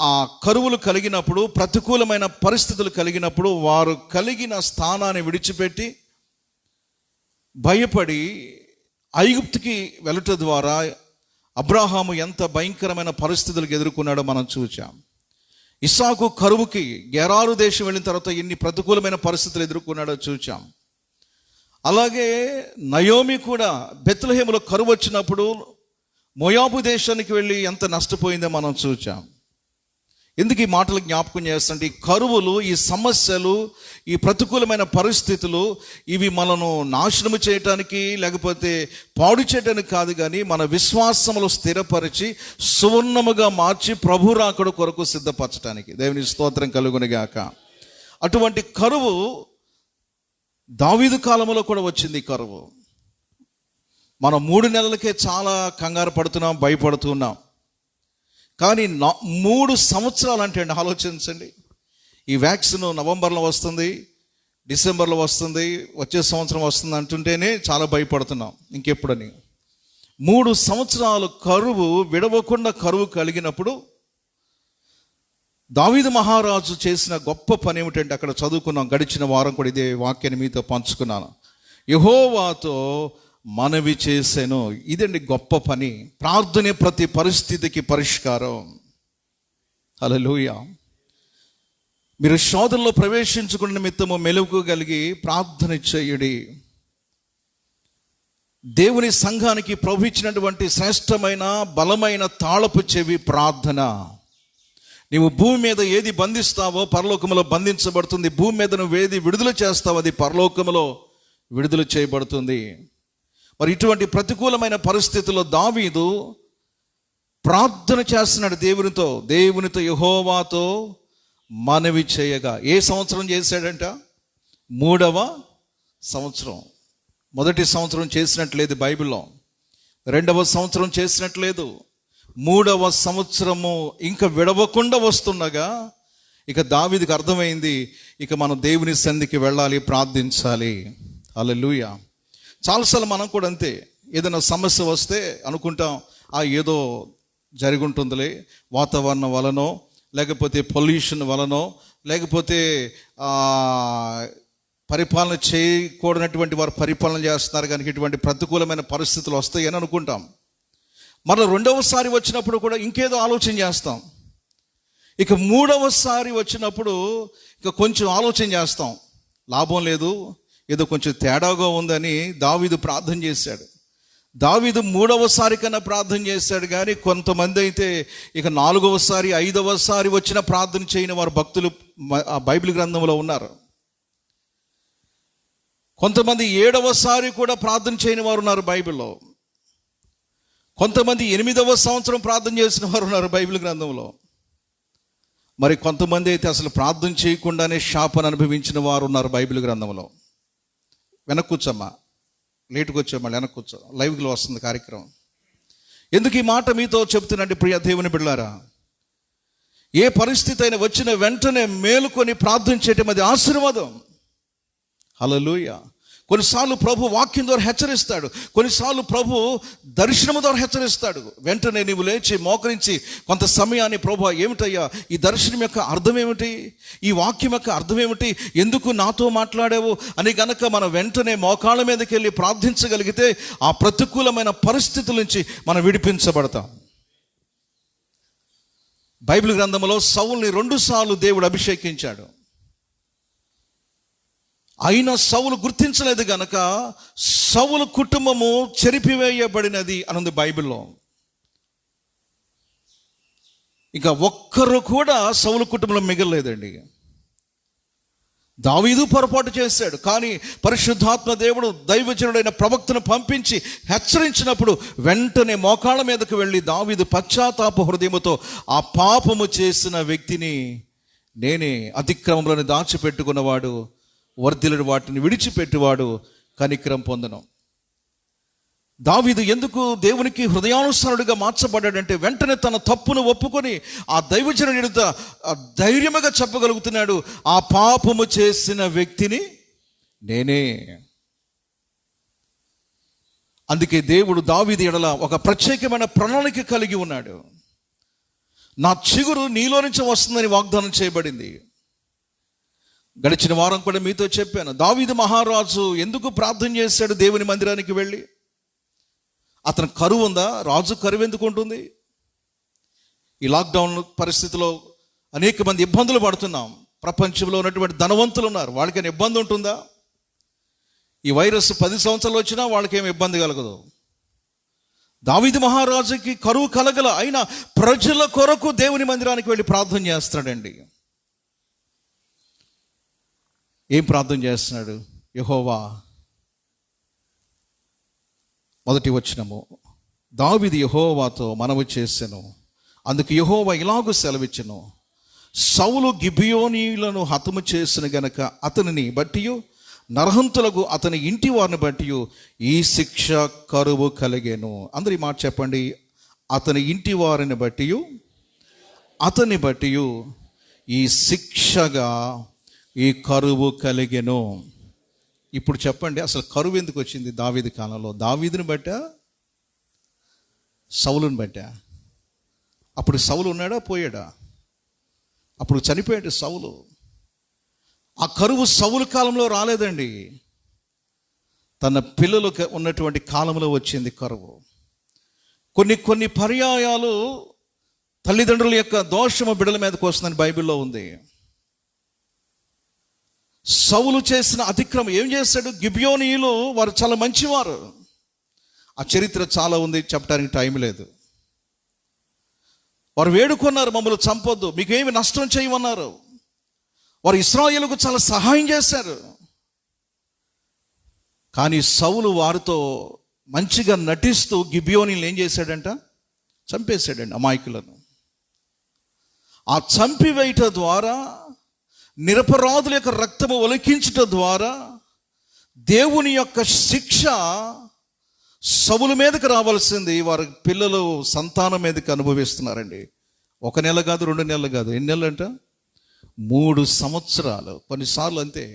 ఆ కరువులు కలిగినప్పుడు, ప్రతికూలమైన పరిస్థితులు కలిగినప్పుడు వారు కలిగిన స్థానాన్ని విడిచిపెట్టి భయపడి ఐగుప్తుకి వెళ్ళట ద్వారా అబ్రహాము ఎంత భయంకరమైన పరిస్థితులకు ఎదుర్కొన్నాడో మనం చూచాం. ఇస్సాకు కరువుకి గెరారు దేశం వెళ్ళిన తర్వాత ఎన్ని ప్రతికూలమైన పరిస్థితులు ఎదుర్కొన్నాడో చూచాం. అలాగే నయోమి కూడా బెత్లెహేములో కరువు వచ్చినప్పుడు మోయాబు దేశానికి వెళ్ళి ఎంత నష్టపోయిందో మనం చూచాం. ఎందుకు ఈ మాటలు జ్ఞాపకం చేస్తుంటే, ఈ కరువులు, ఈ సమస్యలు, ఈ ప్రతికూలమైన పరిస్థితులు ఇవి మనను నాశనము చేయటానికి లేకపోతే పాడు చేయడానికి కాదు, కానీ మన విశ్వాసములు స్థిరపరిచి సువర్ణముగా మార్చి ప్రభు రాకడ కొరకు సిద్ధపరచడానికి. దేవుని స్తోత్రం కలుగునుగాక. అటువంటి కరువు దావీదు కాలంలో కూడా వచ్చింది. ఈ కరువు మనం 3 నెలలకే చాలా కంగారు పడుతున్నాం, భయపడుతున్నాం. కానీ 3 సంవత్సరాలు అంటే అండి, ఆలోచించండి. ఈ వ్యాక్సిన్ నవంబర్లో వస్తుంది, డిసెంబర్లో వస్తుంది, వచ్చే సంవత్సరం వస్తుంది అంటుంటేనే చాలా భయపడుతున్నాం ఇంకెప్పుడని. 3 సంవత్సరాలు కరువు విడవకుండా కరువు కలిగినప్పుడు దావీదు మహారాజు చేసిన గొప్ప పని ఏమిటంటే, అక్కడ చదువుకున్నాం, గడిచిన వారం కూడా ఇదే వాక్యాన్ని మీతో పంచుకున్నాను. యెహోవాతో మనవి చేశాను. ఇదండి గొప్ప పని. ప్రార్థనే ప్రతి పరిస్థితికి పరిష్కారం. హల్లెలూయా. మీరు శోధనలో ప్రవేశించుకున్న నిమిత్తము మెలకువ కలిగి ప్రార్థన చేయుడి. దేవుని సంఘానికి ప్రభు ఇచ్చినటువంటి శ్రేష్టమైన బలమైన తాళపు చెవి ప్రార్థన. నీవు భూమి మీద ఏది బంధిస్తావో పరలోకములో బంధించబడుతుంది. భూమి మీద నువ్వు ఏది విడుదల చేస్తావో అది పరలోకములో విడుదల చేయబడుతుంది. మరి ఇటువంటి ప్రతికూలమైన పరిస్థితుల్లో దావీదు ప్రార్థన చేస్తున్నాడు దేవునితో యెహోవాతో మనవి చేయగా. ఏ సంవత్సరం చేశాడంట? 3వ సంవత్సరం. మొదటి సంవత్సరం చేసినట్లేదు బైబిల్లో, 2వ సంవత్సరం చేసినట్లేదు, 3వ సంవత్సరము ఇంకా విడవకుండా వస్తుండగా ఇక దావీదుకు అర్థమైంది, ఇక మనం దేవుని సన్నిధికి వెళ్ళాలి, ప్రార్థించాలి. హల్లెలూయా. చాలాసార్లు మనం కూడా అంతే, ఏదైనా సమస్య వస్తే అనుకుంటాం ఏదో జరుగుంటుందిలే, వాతావరణం వలనో లేకపోతే పొల్యూషన్ వలనో లేకపోతే పరిపాలన చేయకూడనటువంటి వారు పరిపాలన చేస్తున్నారు కనుక ఇటువంటి ప్రతికూలమైన పరిస్థితులు వస్తాయి అని అనుకుంటాం. మరలా 2వసారి వచ్చినప్పుడు కూడా ఇంకేదో ఆలోచన చేస్తాం. ఇక 3వసారి వచ్చినప్పుడు ఇక కొంచెం ఆలోచన చేస్తాం, లాభం లేదు, ఏదో కొంచెం తేడాగా ఉందని దావీదు ప్రార్థన చేశాడు. దావీదు 3వసారి కన్నా ప్రార్థన చేశాడు, కానీ కొంతమంది అయితే ఇక 4వసారి 5వసారి వచ్చిన ప్రార్థన చేయని వారు భక్తులు ఆ బైబిల్ గ్రంథంలో ఉన్నారు. కొంతమంది 7వసారి కూడా ప్రార్థన చేయని వారు ఉన్నారు బైబిల్లో. కొంతమంది 8వ సంవత్సరం ప్రార్థన చేసిన వారు ఉన్నారు బైబిల్ గ్రంథంలో. మరి కొంతమంది అయితే అసలు ప్రార్థన చేయకుండానే శాపను అనుభవించిన వారు ఉన్నారు బైబిల్ గ్రంథంలో. వెనక్కి కూర్చోమ్మా, లేటుకు వచ్చామా, వెనక్కి కూర్చో, లైవ్లో వస్తుంది కార్యక్రమం. ఎందుకు ఈ మాట మీతో చెప్తున్నాంటే ప్రియ దేవుని బిడ్డలారా, ఏ పరిస్థితి అయినా వచ్చిన వెంటనే మేలుకొని ప్రార్థన చేయటం అది ఆశీర్వాదం. హల్లెలూయా. కొన్నిసార్లు ప్రభు వాక్యం ద్వారా హెచ్చరిస్తాడు, కొన్నిసార్లు ప్రభు దర్శనం ద్వారా హెచ్చరిస్తాడు. వెంటనే నీవు లేచి మోకరించి కొంత సమయాన్ని, ప్రభు ఏమిటయ్యా ఈ దర్శనం యొక్క అర్థం ఏమిటి, ఈ వాక్యం యొక్క అర్థం ఏమిటి, ఎందుకు నాతో మాట్లాడావు అని గనక మనం వెంటనే మోకాళ్ళ మీదకి వెళ్ళి ప్రార్థించగలిగితే ఆ ప్రతికూలమైన పరిస్థితుల నుంచి మనం విడిపించబడతాం. బైబిల్ గ్రంథంలో సౌలుని 2 సార్లు దేవుడు అభిషేకించాడు. అయినా సౌలు గుర్తించలేదు గనక సౌలు కుటుంబము చెరిపివేయబడినది అని ఉంది బైబిల్లో. ఇంకా ఒక్కరు కూడా సౌలు కుటుంబంలో మిగలలేదండి. దావీదు పొరపాటు చేశాడు, కానీ పరిశుద్ధాత్మ దేవుడు దైవజనుడైన ప్రవక్తను పంపించి హెచ్చరించినప్పుడు వెంటనే మోకాళ్ళ మీదకు వెళ్ళి దావీదు పశ్చాత్తాప హృదయముతో ఆ పాపము చేసిన వ్యక్తిని నేనే, అతిక్రమములను దాచిపెట్టుకున్నవాడు వర్ధిల్లుడు వాటిని విడిచిపెట్టువాడు కనికరం పొందను. దావీదు ఎందుకు దేవునికి హృదయానుసారుడిగా మార్చబడ్డాడంటే వెంటనే తన తప్పును ఒప్పుకొని ఆ దైవజనుడి ఎదుట ధైర్యముగా చెప్పగలుగుతున్నాడు, ఆ పాపము చేసిన వ్యక్తిని నేనే. అందుకే దేవుడు దావీదు ఎడల ఒక ప్రత్యేకమైన ప్రణాళిక కలిగి ఉన్నాడు. నా చిగురు నీలో నుంచి వస్తుందని వాగ్దానం చేయబడింది. గడిచిన వారం కూడా మీతో చెప్పాను, దావీదు మహారాజు ఎందుకు ప్రార్థన చేశాడు దేవుని మందిరానికి వెళ్ళి. అతను కరువు ఉందా? రాజు కరువు ఎందుకు ఉంటుంది? ఈ లాక్డౌన్ పరిస్థితిలో అనేక మంది ఇబ్బందులు పడుతున్నాం. ప్రపంచంలో ఉన్నటువంటి ధనవంతులు ఉన్నారు, వాళ్ళకైనా ఇబ్బంది ఉంటుందా? ఈ వైరస్ 10 సంవత్సరాలు వచ్చినా వాళ్ళకేమి ఇబ్బంది కలగదు. దావీదు మహారాజుకి కరువు కలగల, అయినా ప్రజల కొరకు దేవుని మందిరానికి వెళ్ళి ప్రార్థన చేస్తాడండి. ఏం ప్రార్థన చేస్తున్నాడు? యెహోవా, మొదటి వచనము, దావీదు యెహోవాతో మనవి చేసెను, అందుకు యెహోవా ఇలాగూ సెలవిచ్చెను, సౌలు గిబియోనీయులను హతము చేసిన గనక అతనిని బట్టియు నరహంతులకు అతని ఇంటి వారిని బట్టియు ఈ శిక్ష కరువు కలిగేను. అందరి మాట చెప్పండి. అతని ఇంటి వారిని బట్టియు అతని బట్టియు ఈ శిక్షగా ఈ కరువు కలిగెను. ఇప్పుడు చెప్పండి, అసలు కరువు ఎందుకు వచ్చింది దావీదు కాలంలో? దావీదుని బట్టా, సౌలుని బట్టా? అప్పుడు సౌలు ఉన్నాడా పోయాడా? అప్పుడు చనిపోయాడు సౌలు. ఆ కరువు సౌలు కాలంలో రాలేదండి, తన పిల్లలు ఉన్నటువంటి కాలంలో వచ్చింది కరువు. కొన్ని పర్యాయాలు తల్లిదండ్రుల యొక్క దోషము బిడ్డల మీదకి వస్తుందని బైబిల్లో ఉంది. సౌలు చేసిన అతిక్రమం ఏం చేశాడు? గిబియోనీయులు వారు చాలా మంచివారు. ఆ చరిత్ర చాలా ఉంది, చెప్పడానికి టైం లేదు. వారు వేడుకున్నారు, మమ్మల్ని చంపొద్దు, మీకేమి నష్టం చేయమన్నారు. వారు ఇశ్రాయేలుకు చాలా సహాయం చేశారు. కానీ సౌలు వారితో మంచిగా నటిస్తూ గిబియోనీయులను ఏం చేశాడంట? చంపేశాడండి అమాయకులను. ఆ చంపివేయట ద్వారా, నిరపరాధుల యొక్క రక్తము ఒలికించటం ద్వారా దేవుని యొక్క శిక్ష సౌలు మీదకి రావాల్సింది వారి పిల్లలు సంతానం మీదకి అనుభవిస్తున్నారండి. 1 నెల కాదు, 2 నెలలు కాదు, ఎన్ని నెలలు అంట? 3 సంవత్సరాలు. కొన్నిసార్లు అంతే,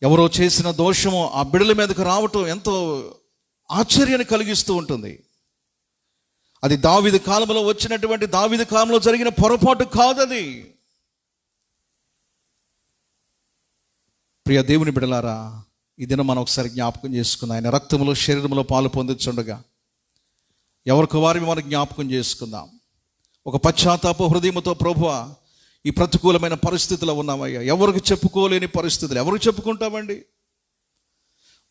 ఎవరో చేసిన దోషము ఆ బిడ్డల మీదకి రావటం ఎంతో ఆశ్చర్యాన్ని కలిగిస్తూ ఉంటుంది. అది దావీదు కాలంలో వచ్చినటువంటి, దావీదు కాలంలో జరిగిన పొరపాటు కాదది. ప్రియ దేవుని బిడ్డలారా, ఈ దినం మనం ఒకసారి జ్ఞాపకం చేసుకుందాం. ఆయన రక్తంలో శరీరంలో పాలు పొందుతుండగా ఎవరికి వారిని మనం జ్ఞాపకం చేసుకుందాం. ఒక పశ్చాత్తాప హృదయంతో, ప్రభువా ఈ ప్రతికూలమైన పరిస్థితుల్లో ఉన్నామయ్యా, ఎవరికి చెప్పుకోలేని పరిస్థితులు ఎవరికి చెప్పుకుంటామండి?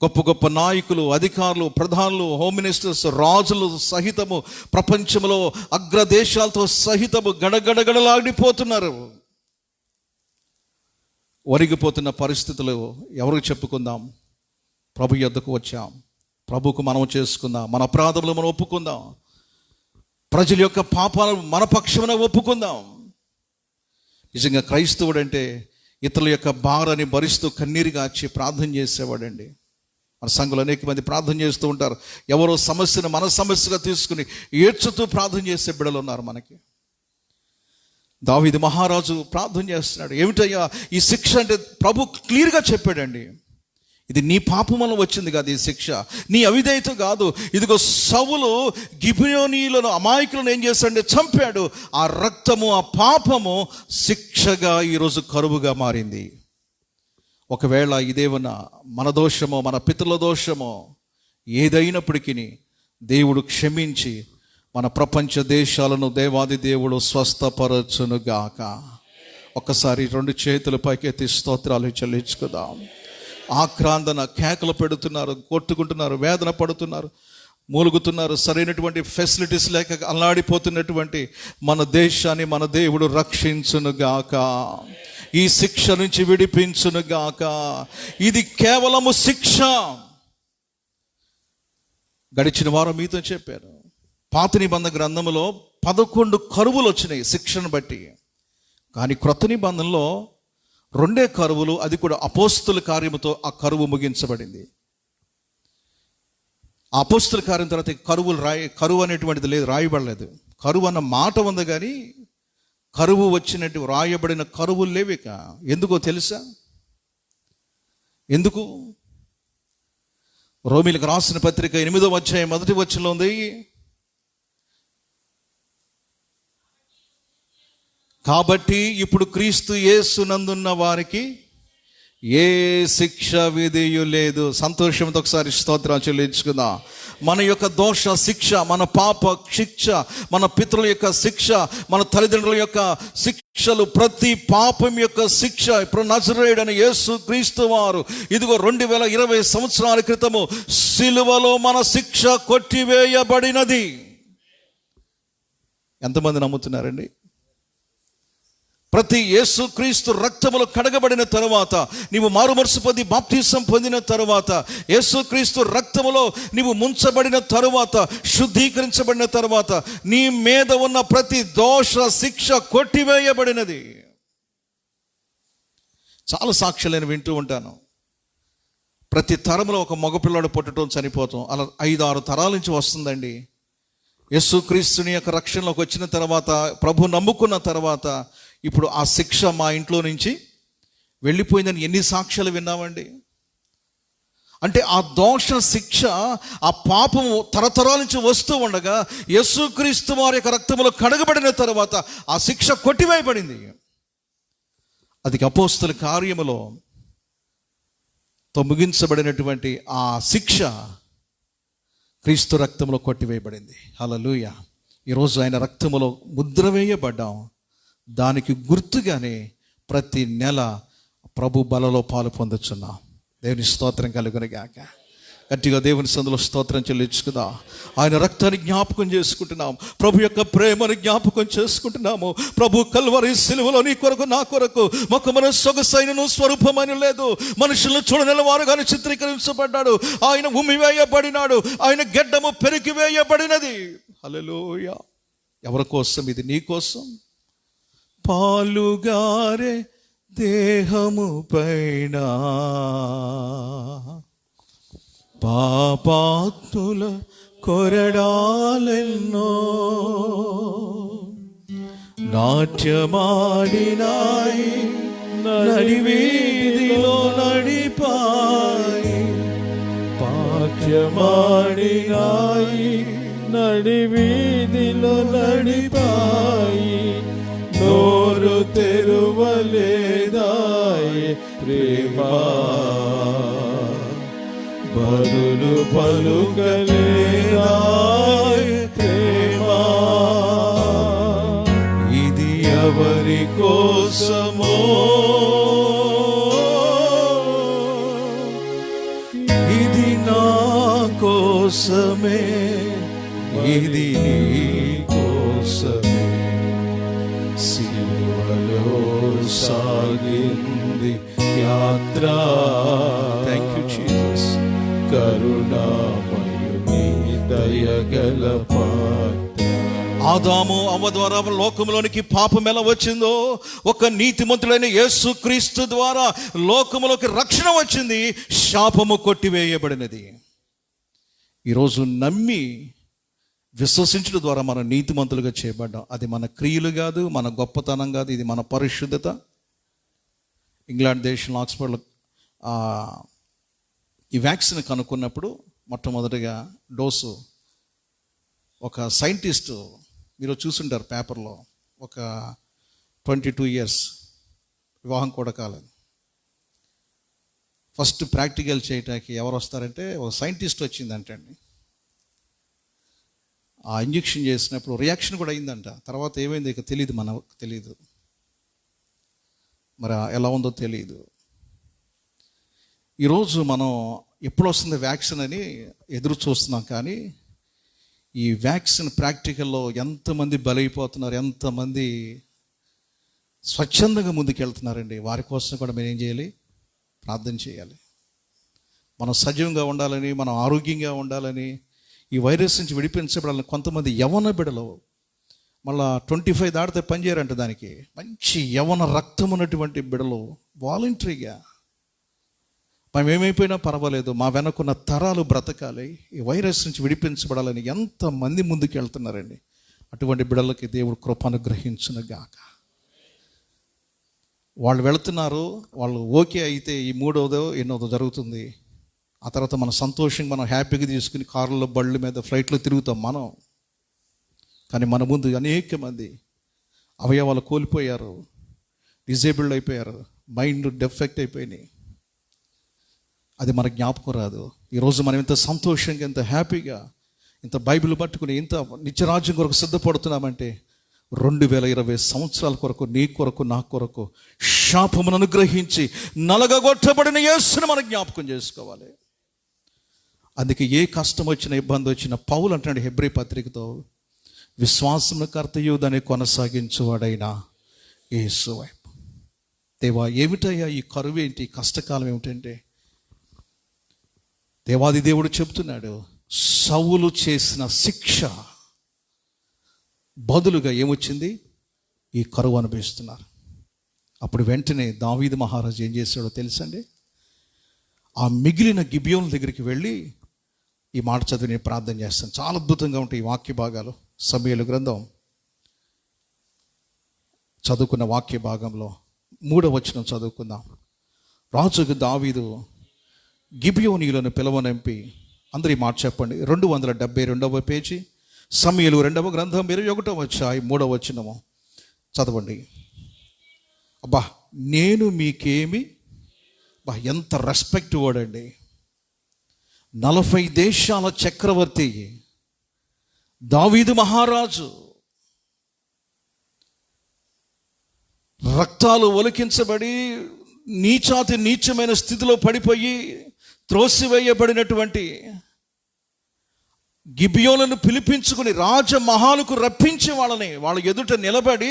గొప్ప గొప్ప నాయకులు, అధికారులు, ప్రధానులు, హోమ్ మినిస్టర్స్, రాజులు సహితము, ప్రపంచంలో అగ్రదేశాలతో సహితము గడగడగడలాడిపోతున్నారు. ఒరిగిపోతున్న పరిస్థితులు ఎవరికి చెప్పుకుందాం? ప్రభు యొద్దకు వచ్చాం, ప్రభుకు మనం చేసుకుందాం, మన అపరాధములు మనం ఒప్పుకుందాం, ప్రజల యొక్క పాపాలను మన పక్షమున ఒప్పుకుందాం. నిజంగా క్రైస్తవుడు అంటే ఇతరుల యొక్క భారాన్ని భరిస్తూ కన్నీరు గార్చి ప్రార్థన చేసేవాడండి. మన సంఘంలో అనేక మంది ప్రార్థన చేస్తూ ఉంటారు. ఎవరో సమస్యను మన సమస్యగా తీసుకుని ఏడ్చుతూ ప్రార్థన చేసే బిడ్డలు ఉన్నారు మనకి. దావీదు మహారాజు ప్రార్థన చేస్తున్నాడు. ఏమిటయ్యా ఈ శిక్ష అంటే? ప్రభు క్లియర్గా చెప్పాడండి, ఇది నీ పాపం వల్ల వచ్చింది కాదు, ఈ శిక్ష నీ అవిధేయత కాదు. ఇదిగో సౌలు గిబియోనీయులను, అమాయకులను ఏం చేశాడంటే చంపాడు. ఆ రక్తము, ఆ పాపము శిక్షగా ఈరోజు కరువుగా మారింది. ఒకవేళ ఇదేమన్నా మన దోషమో, మన పితరుల దోషమో ఏదైనప్పటికీ దేవుడు క్షమించి మన ప్రపంచ దేశాలను దేవాది దేవుడు స్వస్థపరచునుగాక. ఒక్కసారి 2 చేతుల పైకెత్తి స్తోత్రాలు చెల్లించుకుందాం. ఆక్రాందన కేకలు పెడుతున్నారు, కొట్టుకుంటున్నారు, వేదన పడుతున్నారు, మూలుగుతున్నారు. సరైనటువంటి ఫెసిలిటీస్ లేక అల్లాడిపోతున్నటువంటి మన దేశాన్ని మన దేవుడు రక్షించునుగాక, ఈ శిక్ష నుంచి విడిపించునుగాక. ఇది కేవలము శిక్ష. గడిచిన వారం మీతో చెప్పారు, పాత నిబంధన గ్రంథంలో 11 కరువులు వచ్చినాయి శిక్షను బట్టి. కానీ క్రొత్త నిబంధనలో 2 కరువులు, అది కూడా అపోస్తుల కార్యముతో ఆ కరువు ముగించబడింది. ఆ అపోస్తుల కార్యం తర్వాత కరువు అనేటువంటిది లేదు, రాయబడలేదు. కరువు అన్న మాట ఉంది కానీ కరువు వచ్చినట్టు రాయబడిన కరువులు లేవిక. ఎందుకో తెలుసా? ఎందుకు? రోమీలకు రాసిన పత్రిక 8వ అధ్యాయం 1వ వచనంలో ఉంది, కాబట్టి ఇప్పుడు క్రీస్తు యేసునందున్న వారికి ఏ శిక్ష విధియు లేదు. సంతోషంతో ఒకసారి స్తోత్రాలు చెల్లించుకుందాం. మన యొక్క దోష శిక్ష, మన పాప శిక్ష, మన పితరుల యొక్క శిక్ష, మన తల్లిదండ్రుల యొక్క శిక్షలు, ప్రతి పాపం యొక్క శిక్ష ఇప్పుడు నజరేయుడైన యేసు క్రీస్తు వారు ఇదిగో 2020 సంవత్సరాల క్రితము సిలువలో మన శిక్ష కొట్టివేయబడినది. ఎంతమంది నమ్ముతున్నారండి? ప్రతి యేసు క్రీస్తు రక్తములో కడగబడిన తరువాత, నీవు మారుమనసు పొంది బాప్తిసం పొందిన తరువాత, యేసు క్రీస్తు రక్తములో నీవు ముంచబడిన తరువాత, శుద్ధీకరించబడిన తరువాత, నీ మీద ఉన్న ప్రతి దోష శిక్ష కొట్టివేయబడినది. చాలా సాక్ష్యాలు నేను వింటూ ఉంటాను. ప్రతి తరంలో ఒక మగపిల్లాడు పుట్టడం, చనిపోతాం, అలా 5-6 తరాల నుంచి వస్తుందండి. యేసు క్రీస్తుని యొక్క రక్షణలోకి వచ్చిన తర్వాత, ప్రభు నమ్ముకున్న తర్వాత, ఇప్పుడు ఆ శిక్ష మా ఇంట్లో నుంచి వెళ్ళిపోయిందని ఎన్ని సాక్ష్యాలు విన్నామండి. అంటే ఆ దోష శిక్ష, ఆ పాపము తరతరాల నుంచి వస్తూ ఉండగా యేసుక్రీస్తు వారి యొక్క రక్తములో కడగబడిన తర్వాత ఆ శిక్ష కొట్టివేయబడింది. అది అపోస్తల కార్యములో ముగించబడినటువంటి ఆ శిక్ష క్రీస్తు రక్తంలో కొట్టివేయబడింది. హల్లెలూయా. ఈరోజు ఆయన రక్తములో ముద్ర వేయబడ్డాం. దానికి గుర్తుగానే ప్రతి నెల ప్రభు బలలో పాలు పొందుచున్నాం. దేవుని స్తోత్రం కలుగునుగాక. గట్టిగా దేవుని సందులో స్తోత్రం చెల్లించుకుందాం. ఆయన రక్తాన్ని జ్ఞాపకం చేసుకుంటున్నాం, ప్రభు యొక్క ప్రేమను జ్ఞాపకం చేసుకుంటున్నాము. ప్రభు కల్వరి సిలువలో నీ కొరకు, నా కొరకు ముఖమున సొగసైనను స్వరూపమైన లేదు, మనుషులను చూడని వారుగానే చిత్రీకరించబడ్డాడు. ఆయన ఉమ్మివేయబడినాడు, ఆయన గెడ్డము పెరికి వేయబడినది. హల్లెలూయా. ఎవరి కోసం? ఇది నీ కోసం. పాలుగారే దేహము పైన పాపాత్ముల కొరడాలెన్నో నాట్యమాడినాయి, నడివీధిలో నడిపాయి. పాఠ్యమాడినాయి, నడివీధిలో నడిపాయి. నోరు తెరువలేదాయి ప్రేమా, బదులు పలుకలేదాయి ప్రేమా. ఇది ఎవరి కోసమో, ఇది కోసమే, ఇది నీ కోసమే, సిలువలో సాగింది యాత్ర. Thank you Jesus. కరుణామయుని దయగల పాత్ర. ఆదాము అవ్వ ద్వారా లోకములోనికి పాపం ఎలా వచ్చిందో, ఒక నీతిమంతుడైన యేసుక్రీస్తు ద్వారా లోకములోకి రక్షణ వచ్చింది, శాపము కొట్టివేయబడినది. ఈరోజు నమ్మి విశ్వసించడం ద్వారా మనం నీతిమంతులుగా చేయబడ్డాం. అది మన క్రియలు కాదు, మన గొప్పతనం కాదు, ఇది మన పరిశుద్ధత. ఇంగ్లాండ్ దేశంలో ఆక్స్ఫర్డ్లో ఈ వ్యాక్సిన్ కనుక్కున్నప్పుడు మొట్టమొదటిగా డోసు ఒక సైంటిస్టు, మీరు చూసుంటారు పేపర్లో, ఒక 22 years, వివాహం కూడా కాలేదు, ఫస్ట్ ప్రాక్టికల్ చేయటానికి ఎవరు వస్తారంటే ఒక సైంటిస్ట్ వచ్చిందంటండి. ఆ ఇంజెక్షన్ చేసినప్పుడు రియాక్షన్ కూడా అయిందంట. తర్వాత ఏమైంది ఇక తెలియదు, మనకు తెలియదు, మరి ఎలా ఉందో తెలియదు. ఈరోజు మనం ఎప్పుడు వస్తుంది వ్యాక్సిన్ అని ఎదురు చూస్తున్నాం, కానీ ఈ వ్యాక్సిన్ ప్రాక్టికల్లో ఎంతమంది బలైపోతున్నారు, ఎంతమంది స్వచ్ఛందంగా ముందుకెళ్తున్నారండి. వారి కోసం కూడా మనం ఏం చేయాలి? ప్రార్థన చేయాలి. మనం సజీవంగా ఉండాలని, మనం ఆరోగ్యంగా ఉండాలని, ఈ వైరస్ నుంచి విడిపించబడాలని. కొంతమంది యవ్వన బిడలు మళ్ళా 25 దాటితే పనిచేయరంట, దానికి మంచి యవ్వన రక్తం ఉన్నటువంటి బిడలు వాలంటరీగా, మనం ఏమైపోయినా పర్వాలేదు, మా వెనకున్న తరాలు బ్రతకాలి, ఈ వైరస్ నుంచి విడిపించబడాలని ఎంతమంది ముందుకు వెళ్తున్నారండి. అటువంటి బిడలకి దేవుడు కృప అనుగ్రహించును గాక. వాళ్ళు వెళుతున్నారు, వాళ్ళు ఓకే అయితే ఈ 3వదో ఎన్నోదో జరుగుతుంది. ఆ తర్వాత మన సంతోషంగా మనం హ్యాపీగా తీసుకుని కార్లలో, బళ్ళు మీద, ఫ్లైట్లో తిరుగుతాం మనం. కానీ మన ముందు అనేక మంది అవయవాలు కోల్పోయారు, డిజేబుల్డ్ అయిపోయారు, మైండ్ డెఫెక్ట్ అయిపోయినాయి. అది మన జ్ఞాపకం రాదు. ఈరోజు మనం ఇంత సంతోషంగా, ఇంత హ్యాపీగా, ఇంత బైబిల్ పట్టుకుని ఇంత నిత్యరాజ్యం కొరకు సిద్ధపడుతున్నామంటే 2020 సంవత్సరాల కొరకు, నీ కొరకు, నా కొరకు శాపమును అనుగ్రహించి నలగగొట్టబడిన యేసుని మనం జ్ఞాపకం చేసుకోవాలి. అందుకే ఏ కష్టం వచ్చినా, ఇబ్బంది వచ్చినా పౌలు అంటాడు హెబ్రీ పత్రికతో, విశ్వాసమును కర్తయు దాన్ని కొనసాగించువాడైనా యేసు వైపు. దేవా, ఏమిటయ్యా ఈ కరువు ఏంటి, కష్టకాలం ఏమిటంటే, దేవాది దేవుడు చెప్తున్నాడు, సౌలు చేసిన శిక్ష బదులుగా ఏమొచ్చింది? ఈ కరువు అనుభవిస్తున్నారు. అప్పుడు వెంటనే దావీదు మహారాజు ఏం చేశాడో తెలుసండి? ఆ మిగిలిన గిబియోన్ దగ్గరికి వెళ్ళి ఈ మాట చదివి నేను ప్రార్థన చేస్తాను. చాలా అద్భుతంగా ఉంటాయి ఈ వాక్య భాగాలు. సమూయేలు గ్రంథం చదువుకున్న వాక్య భాగంలో 3వ వచనం చదువుకుందాం. రాజుకు దావీదు గిబియోనీయులను పిలవనంపి, అందరి మాట చెప్పండి, 272వ పేజీ, సమూయేలు 2వ గ్రంథం 21వ అధ్యాయం 3వ వచనము చదవండి. అబ్బా, నేను మీకేమి, బా ఎంత రెస్పెక్ట్ వాడండి. 40 దేశాల చక్రవర్తి దావీదు మహారాజు, రక్తాలు ఒలికించబడి నీచాతి నీచమైన స్థితిలో పడిపోయి త్రోసివేయబడినటువంటి గిబియోలను పిలిపించుకుని రాజమహాలకు రప్పించి వాళ్ళ ఎదుట నిలబడి,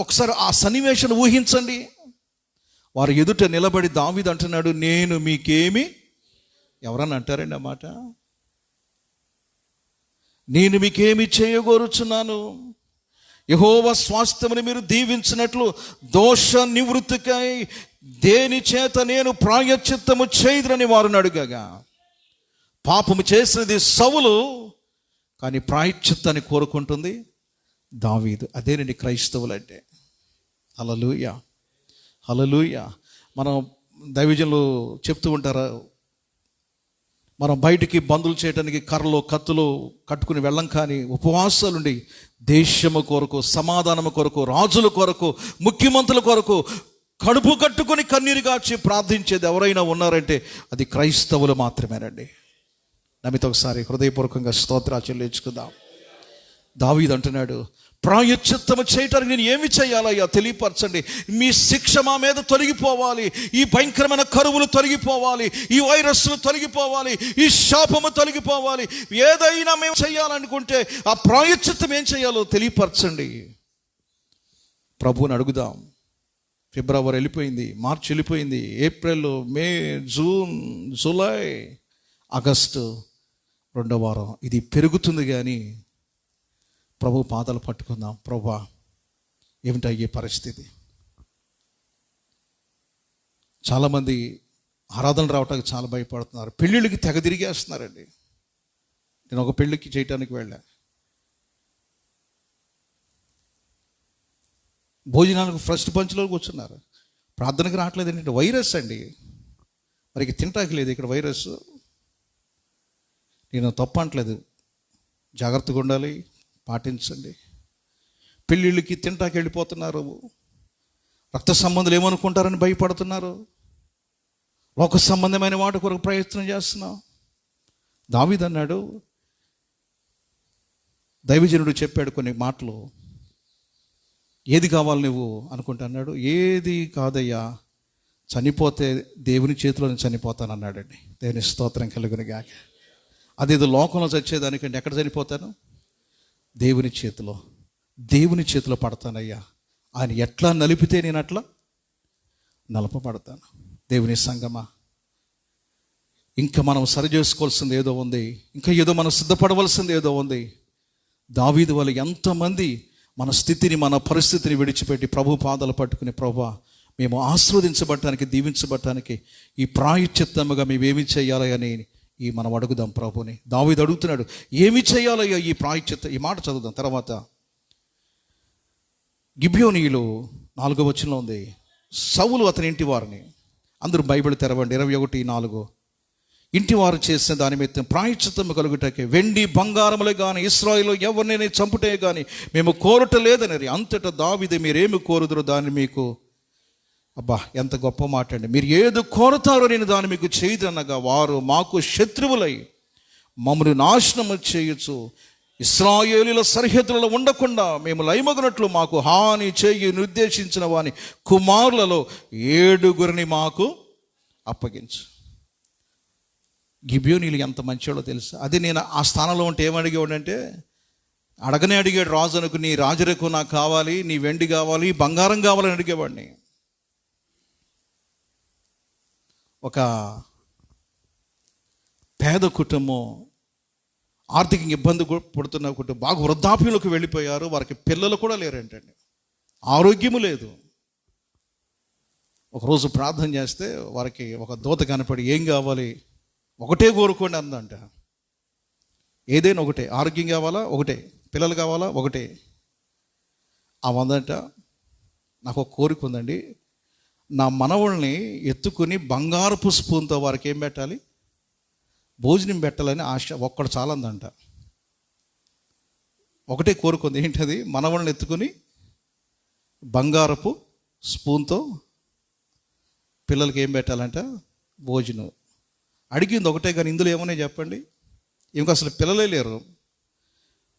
ఒకసారి ఆ సన్నివేశాన్ని ఊహించండి. వారి ఎదుట నిలబడి దావీదు అంటున్నాడు, నేను మీకేమి, ఎవరన్నా అంటారండి ఆ మాట? నేను మీకేమి చేయగోరుచున్నాను, యెహోవా స్వాస్థ్యముని మీరు దీవించినట్లు దోష నివృత్తికై దేని చేత నేను ప్రాయశ్చిత్తము చేయుదునని వారిని అడుగగా, పాపము చేసినది సౌలు, కానీ ప్రాయశ్చిత్తాన్ని కోరుకుంటుంది దావీదు. అదేనండి క్రైస్తవులు అంటే. హల్లెలూయా, హల్లెలూయా. మనం దైవజనులు చెప్తూ ఉంటారు, మనం బయటికి బంధులు చేయడానికి కర్రలు, కత్తులు కట్టుకుని వెళ్ళం, కానీ ఉపవాసాలుండి దేశము కొరకు, సమాధానము కొరకు, రాజుల కొరకు, ముఖ్యమంత్రుల కొరకు కడుపు కట్టుకుని కన్నీరు గార్చి ప్రార్థించేది ఎవరైనా ఉన్నారంటే అది క్రైస్తవులు మాత్రమేనండి. నమ్మితే ఒకసారి హృదయపూర్వకంగా స్తోత్రాలు చెల్లించుకుందాం. దావీదు అంటున్నాడు, ప్రాయశ్చిత్తము చేయటానికి నేను ఏమి చేయాలయ్యా తెలియపరచండి. మీ శిక్ష మా మీద తొలగిపోవాలి, ఈ భయంకరమైన కరువులు తొలగిపోవాలి, ఈ వైరస్లు తొలగిపోవాలి, ఈ శాపము తొలగిపోవాలి. ఏదైనా మేము చేయాలనుకుంటే ఆ ప్రాయశ్చిత్తం ఏం చేయాలో తెలియపరచండి. ప్రభువుని అడుగుదాం. ఫిబ్రవరి వెళ్ళిపోయింది, మార్చి వెళ్ళిపోయింది, ఏప్రిల్, మే, జూన్, జూలై, ఆగస్టు 2వ వారం. ఇది పెరుగుతుంది. కానీ ప్రభు పాదాలు పట్టుకుందాం. ప్రభువా, ఏమిటి అయ్యే పరిస్థితి? చాలామంది ఆరాధన రావటానికి చాలా భయపడుతున్నారు. పెళ్ళిళ్ళకి తెగ తిరిగేస్తున్నారండి. నేను ఒక పెళ్ళికి చేయటానికి వెళ్ళా. భోజనాలకు ఫస్ట్ పంచ్లో కూర్చున్నారు. ప్రార్థనకు రావట్లేదు. ఏంటంటే వైరస్ అండి, మరి తింటాకి లేదు ఇక్కడ వైరస్. నేను తప్పు అనట్లేదు, జాగ్రత్తగా ఉండాలి, పాటించండి. పెళ్ళిళ్ళకి తింటాకి వెళ్ళిపోతున్నారు. రక్త సంబంధులు ఏమనుకుంటారని భయపడుతున్నారు. లోక సంబంధమైన వాటి కొరకు ప్రయత్నం చేస్తున్నాం. దావీదు అన్నాడు, దైవజనుడు చెప్పాడు కొన్ని మాటలు. ఏది కావాలి నువ్వు అనుకుంటా అన్నాడు. ఏది కాదయ్యా, చనిపోతే దేవుని చేతిలోనే చనిపోతానన్నాడండి. దేవుని స్తోత్రం కలుగును గాక. అదేదో లోకంలో చచ్చేదానికంటే ఎక్కడ చనిపోతాను? దేవుని చేతిలో. దేవుని చేతిలో పడతానయ్యా. ఆయన ఎట్లా నలిపితే నేను అట్లా నలపబడతాను. దేవుని సంగమా, ఇంకా మనం సరి చేసుకోవాల్సింది ఏదో ఉంది, ఇంకా ఏదో మనం సిద్ధపడవలసింది ఏదో ఉంది. దావీదు వల్ల ఎంతమంది మన స్థితిని, మన పరిస్థితిని విడిచిపెట్టి ప్రభు పాదాలు పట్టుకుని, ప్రభువా మేము ఆశీర్వదించబడటానికి, దీవించబడటానికి ఈ ప్రాయశ్చిత్తముగా మేమేమి చేయాలి అని మనం అడుగుదాం ప్రభుని. దావీదు అడుగుతున్నాడు, ఏమి చేయాలయ్యా ఈ ప్రాయశ్చిత్తం? ఈ మాట చదువుదాం. తర్వాత గిబియోనీయులు 4వ వచనంలో ఉంది, సౌలు అతని ఇంటి వారిని. అందరూ బైబిల్ తెరవండి. 21:4. ఇంటి వారు చేసిన దాని మీద ప్రాయశ్చిత్తము కలుగుటకే వెండి బంగారములే కానీ ఇశ్రాయేలులో ఎవరినైనా చంపుటే కానీ మేము కోరటలేదని. అంతటా దావీదు, మీరేమి కోరుదురో దాన్ని మీకు, అబ్బా ఎంత గొప్ప మాట అండి, మీరు ఏది కోరతారో నేను దాన్ని మీకు చేయదనగా వారు మాకు శత్రువులై మమ్మల్ని నాశనము చేయొచ్చు. ఇశ్రాయేలీల సరిహద్దులలో ఉండకుండా మేము లయమగినట్లు మాకు హాని చేయి నిర్దేశించిన వాని కుమారులలో 7 మాకు అప్పగించు. గిబియోనీలు ఎంత మంచోడో తెలుసు. అది నేను ఆ స్థానంలో ఉంటే ఏమడిగేవాడంటే, అడగనే అడిగాడు రాజు అనుకు, నీ రాజరకు నాకు కావాలి, నీ వెండి కావాలి, బంగారం కావాలని అడిగేవాడిని. ఒక పేద కుటుంబం, ఆర్థికంగా ఇబ్బంది పడుతున్న కుటుంబం, బాగా వృద్ధాప్యంలోకి వెళ్ళిపోయారు. వారికి పిల్లలు కూడా లేరంటండి, ఆరోగ్యము లేదు. ఒకరోజు ప్రార్థన చేస్తే వారికి ఒక దూత కనపడి, ఏం కావాలి? ఒకటే కోరుకోండి అందంట. ఏదైనా ఒకటే. ఆరోగ్యం కావాలా? ఒకటే. పిల్లలు కావాలా? ఒకటే. ఆ వందంట, నాకు ఒక కోరిక ఉందండి, నా మనవల్ని ఎత్తుకుని బంగారపు స్పూన్తో వారికి ఏం పెట్టాలి? భోజనం పెట్టాలని ఆశ. ఒక్కడు చాలందంట. ఒకటే కోరుకుంది. ఏంటది? మనవల్ని ఎత్తుకుని బంగారపు స్పూన్తో పిల్లలకి ఏం పెట్టాలంట? భోజనం. అడిగింది ఒకటే, కానీ ఇందులో ఏమన్నా చెప్పండి? ఇంక అసలు పిల్లలే లేరు.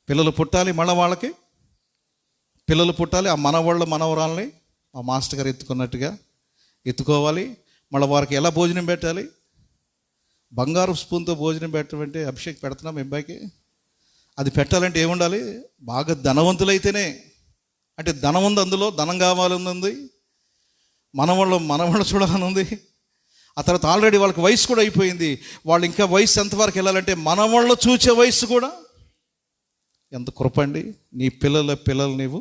పిల్లలు పుట్టాలి, మళ్ళీ వాళ్ళకి పిల్లలు పుట్టాలి. ఆ మనవాళ్ళు మనవరాలని మా మాస్టర్ గారు ఎత్తుకున్నట్టుగా ఎత్తుకోవాలి. మళ్ళీ వారికి ఎలా భోజనం పెట్టాలి? బంగారు స్పూన్తో భోజనం పెట్టమంటే అభిషేక్ పెడుతున్నాం అబ్బాయికి. అది పెట్టాలంటే ఏముండాలి? బాగా ధనవంతులైతేనే. అంటే ధనం ఉంది, అందులో ధనం కావాలని ఉంది, మనవాళ్ళు చూడాలని ఉంది. ఆ తర్వాత ఆల్రెడీ వాళ్ళకి వయసు కూడా అయిపోయింది. వాళ్ళు ఇంకా వయసు ఎంతవరకు వెళ్ళాలంటే మనవాళ్ళు చూసే వయసు కూడా. ఎంత కృప అండి! నీ పిల్లలు నీవు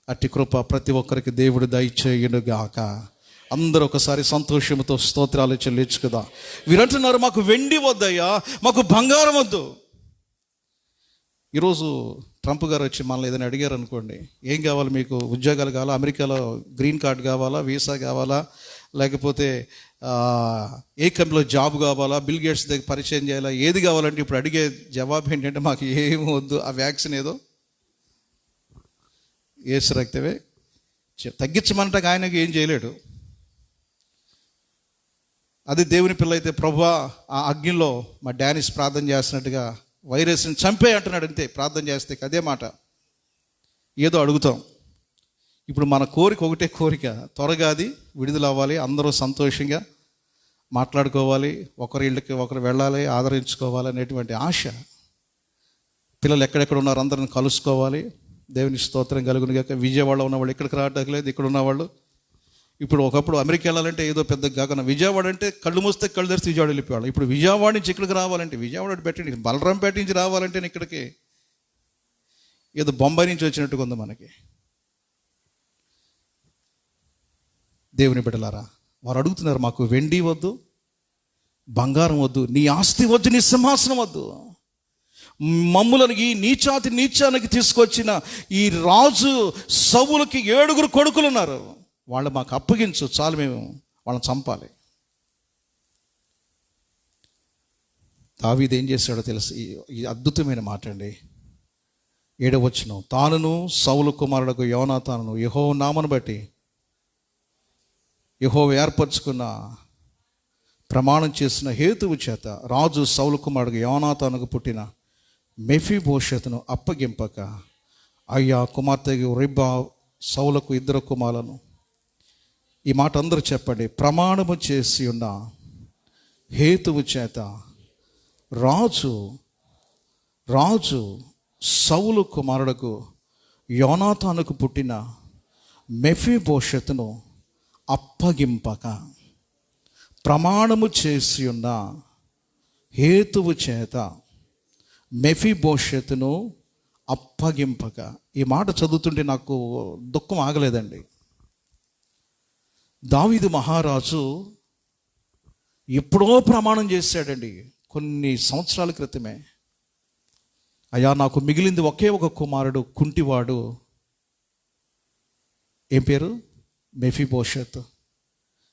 అట్టి కృప ప్రతి ఒక్కరికి దేవుడు దయచేయునుగాక. అందరూ ఒకసారి సంతోషంతో స్తోత్రాలు చెల్లించుకుందాం. వీరంటున్నారు, మాకు వెండి వద్దయ్యా, మాకు బంగారం వద్దు. ఈరోజు ట్రంప్ గారు వచ్చి మనల్ని ఏదైనా అడిగారు అనుకోండి, ఏం కావాలి మీకు? ఉద్యోగాలు కావాలా? అమెరికాలో గ్రీన్ కార్డ్ కావాలా? వీసా కావాలా? లేకపోతే ఏ కంపెనీలో జాబ్ కావాలా? బిల్ గేట్స్ దగ్గర పరిచయం చేయాలా? ఏది కావాలంటే ఇప్పుడు అడిగే జవాబు ఏంటంటే, మాకు ఏమి వద్దు, ఆ వ్యాక్సిన్ ఏదో ఏసు రక్తమే తగ్గించమంటే ఆయనకి ఏం చేయలేడు. అది దేవుని పిల్ల అయితే, ప్రభువా ఆ అగ్నిలో మా డానిస్ ప్రార్థన చేస్తున్నట్టుగా వైరస్ని చంపే అంటున్నాడు. అంతే, ప్రార్థన చేస్తే అదే మాట. ఏదో అడుగుతాం. ఇప్పుడు మన కోరిక ఒకటే కోరిక, త్వరగా అది విడుదల అవ్వాలి, అందరూ సంతోషంగా మాట్లాడుకోవాలి, ఒకరి ఇళ్ళకి ఒకరు వెళ్ళాలి, ఆదరించుకోవాలి అనేటువంటి ఆశ. పిల్లలు ఎక్కడెక్కడ ఉన్నారు అందరిని కలుసుకోవాలి. దేవుని స్తోత్రం కలుగును గాక. విజయవాడలో ఉన్నవాళ్ళు ఇక్కడికి రావడానికి లేదు, ఇక్కడ ఉన్నవాళ్ళు. ఇప్పుడు ఒకప్పుడు అమెరికా వెళ్ళాలంటే ఏదో పెద్ద కాకుండా, విజయవాడ అంటే కళ్ళు మూస్తే కళ్ళు తెరిచి విజయవాడ వెళ్ళిపోవాలి. ఇప్పుడు విజయవాడ నుంచి ఇక్కడికి రావాలంటే, విజయవాడ పెట్టండి, బలరాంపేట నుంచి రావాలంటే ఇక్కడికి ఏదో బొంబాయి నుంచి వచ్చినట్టుగా ఉంది మనకి. దేవుని బిడ్డలారా, వారు అడుగుతున్నారు, మాకు వెండి వద్దు, బంగారం వద్దు, నీ ఆస్తి వద్దు, నీ సింహాసనం వద్దు. మమ్ములను ఈ నీచానికి తీసుకొచ్చిన ఈ రాజు సౌలుకి 7 కొడుకులు ఉన్నారు, వాళ్ళు మాకు అప్పగించు, చాలు, మేము వాళ్ళని చంపాలి. దావీదు ఏం చేశాడో తెలుసు, ఈ అద్భుతమైన మాట అండి. 7వ వచనం, తానును సౌలు కుమారుడు యోనాతానును యెహోవా నామను బట్టి యెహోవా ఏర్పరచుకున్న ప్రమాణం చేసిన హేతువు చేత రాజు సౌలు కుమారుడు యోనాతానుకు పుట్టిన మెఫీబోషెతును అప్పగింపక, అయ్యా కుమార్తె రిబ్బా సౌలకు 2 కుమారులను. ఈ మాట అందరూ చెప్పండి. ప్రమాణము చేసి ఉన్న హేతువు చేత రాజు సౌలు కుమారుడుకు యోనాతానుకు పుట్టిన మెఫీబోషెతును అప్పగింపక, ప్రమాణము చేసి ఉన్న హేతువు చేత మెఫీబోషెతును అప్పగింపక. ఈ మాట చదువుతుంటే నాకు దుఃఖం ఆగలేదండి. దావీదు మహారాజు ఎప్పుడో ప్రమాణం చేశాడండి, కొన్ని సంవత్సరాల క్రితమే. అయ్యా, నాకు మిగిలింది ఒకే ఒక కుమారుడు, కుంటివాడు, ఏం పేరు, మెఫీబోషెత్.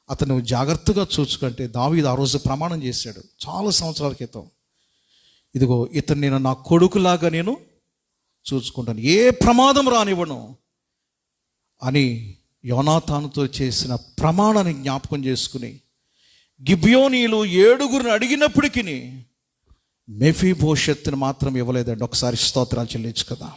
అతను జాగ్రత్తగా చూసుకుంటే దావీదు ఆ రోజు ప్రమాణం చేశాడు, చాలా సంవత్సరాల క్రితం. ఇదిగో ఇతను నేను నా కొడుకులాగా నేను చూసుకుంటాను, ఏ ప్రమాదం రానివ్వను అని యోనాతానుతో చేసిన ప్రమాణాన్ని జ్ఞాపకం చేసుకుని, గిబియోనీయులు 7 అడిగినప్పటికీ మెఫీబోషెత్తును మాత్రం ఇవ్వలేదండి. ఒకసారి స్తోత్రాలు చెల్లించు కదా.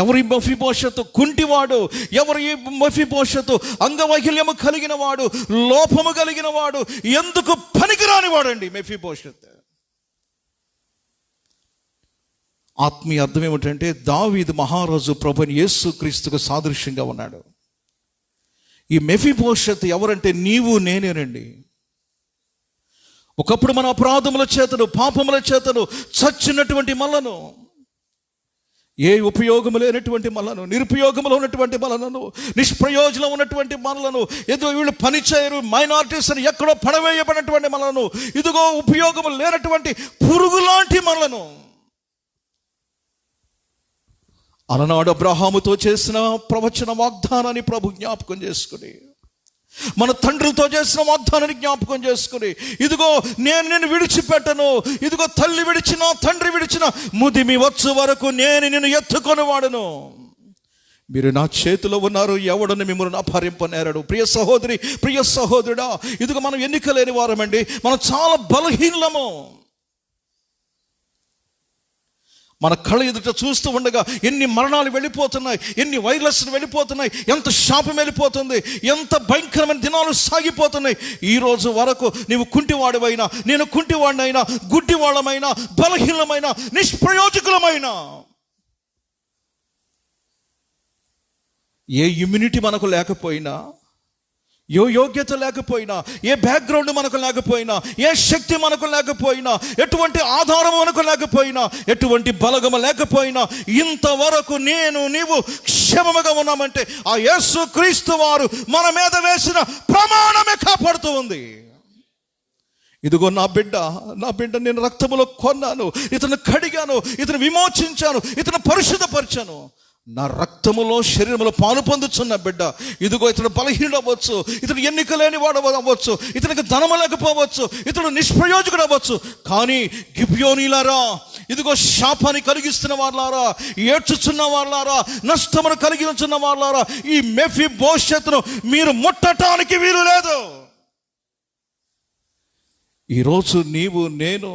ఎవరి మెఫీబోషెతు కుంటివాడు, ఎవరి మెఫీబోషెతు అంగవైకల్యము కలిగిన వాడు, లోపము కలిగిన వాడు, ఎందుకు పనికిరాని వాడండి మెఫీబోషెత్. ఆత్మీయ అర్థం ఏమిటంటే, దావీదు మహారాజు ప్రభుని యేసు క్రీస్తుకు సాదృశ్యంగా ఉన్నాడు. ఈ మెఫీబోషెత్ ఎవరంటే నీవు నేనేనండి. ఒకప్పుడు మన అపరాధముల చేతను పాపముల చేతను చచ్చినటువంటి మనలను, ఏ ఉపయోగము లేనటువంటి మనలను, నిరుపయోగములో ఉన్నటువంటి మనలను, నిష్ప్రయోజనం ఉన్నటువంటి మనలను, ఏదో వీళ్ళు పనిచేయరు మైనారిటీస్ అని ఎక్కడో పడవేయబడినటువంటి మనలను, ఇదిగో ఉపయోగము లేనటువంటి పురుగు లాంటి మనలను, అలనాడు అబ్రహాముతో చేసిన ప్రవచన వాగ్దానాన్ని ప్రభు జ్ఞాపకం చేసుకుని, మన తండ్రులతో చేసిన వాగ్దానాన్ని జ్ఞాపకం చేసుకుని, ఇదిగో నేను నిన్ను విడిచిపెట్టను, ఇదిగో తల్లి విడిచిన తండ్రి విడిచిన ముదిమి వచ్చు వరకు నేను నిన్ను ఎత్తుకొని వాడను, మీరు నా చేతిలో ఉన్నారు, ఎవడని మిమ్మల్ని అపహరింపనేరడు. ప్రియ సహోదరి, ప్రియ సహోదరుడా, ఇదిగో మనం ఎన్నిక లేని వారమండి, మనం చాలా బలహీనము. మన కళ్ళ ఎదుట చూస్తూ ఉండగా ఎన్ని మరణాలు వెళ్ళిపోతున్నాయి, ఎన్ని వైరస్లు వెళ్ళిపోతున్నాయి, ఎంత శాపం వెళ్ళిపోతుంది, ఎంత భయంకరమైన దినాలు సాగిపోతున్నాయి. ఈరోజు వరకు నీవు కుంటివాడివైనా, నేను కుంటివాడినైనా, గుడ్డివాళ్ళమైనా, బలహీనమైన, నిష్ప్రయోజకులమైనా, ఏ ఇమ్యూనిటీ మనకు లేకపోయినా, ఏ యోగ్యత లేకపోయినా, ఏ బ్యాక్గ్రౌండ్ మనకు లేకపోయినా, ఏ శక్తి మనకు లేకపోయినా, ఎటువంటి ఆధారం మనకు లేకపోయినా, ఎటువంటి బలగము లేకపోయినా, ఇంతవరకు నేను నీవు క్షేమముగా ఉన్నామంటే ఆ యేసు క్రీస్తు వారు మన మీద వేసిన ప్రమాణమే కాపాడుతూ ఉంది. ఇదిగో నా బిడ్డ నేను రక్తములో కొన్నాను, ఇతను కడిగాను, ఇతను విమోచించాను, ఇతను పరిశుద్ధపరిచాను, నా రక్తములో శరీరములో పాలు పొందుచున్న బిడ్డ. ఇదిగో ఇతను బలహీనుడు అవ్వచ్చు, ఇతను ఎన్నిక లేని వాడు అవ్వచ్చు, ఇతనికి ధనము లేకపోవచ్చు, ఇతను నిష్ప్రయోజకుడు అవ్వచ్చు, కానీ గిబియోనీలారా, ఇదిగో శాపాన్ని కలిగిస్తున్న వాళ్ళారా, ఏడ్చుచున్న వాళ్ళారా, నష్టమును కలిగించున్న వాళ్ళారా, ఈ మెఫీబోషెతును మీరు ముట్టటానికి వీలు లేదు. ఈరోజు నీవు నేను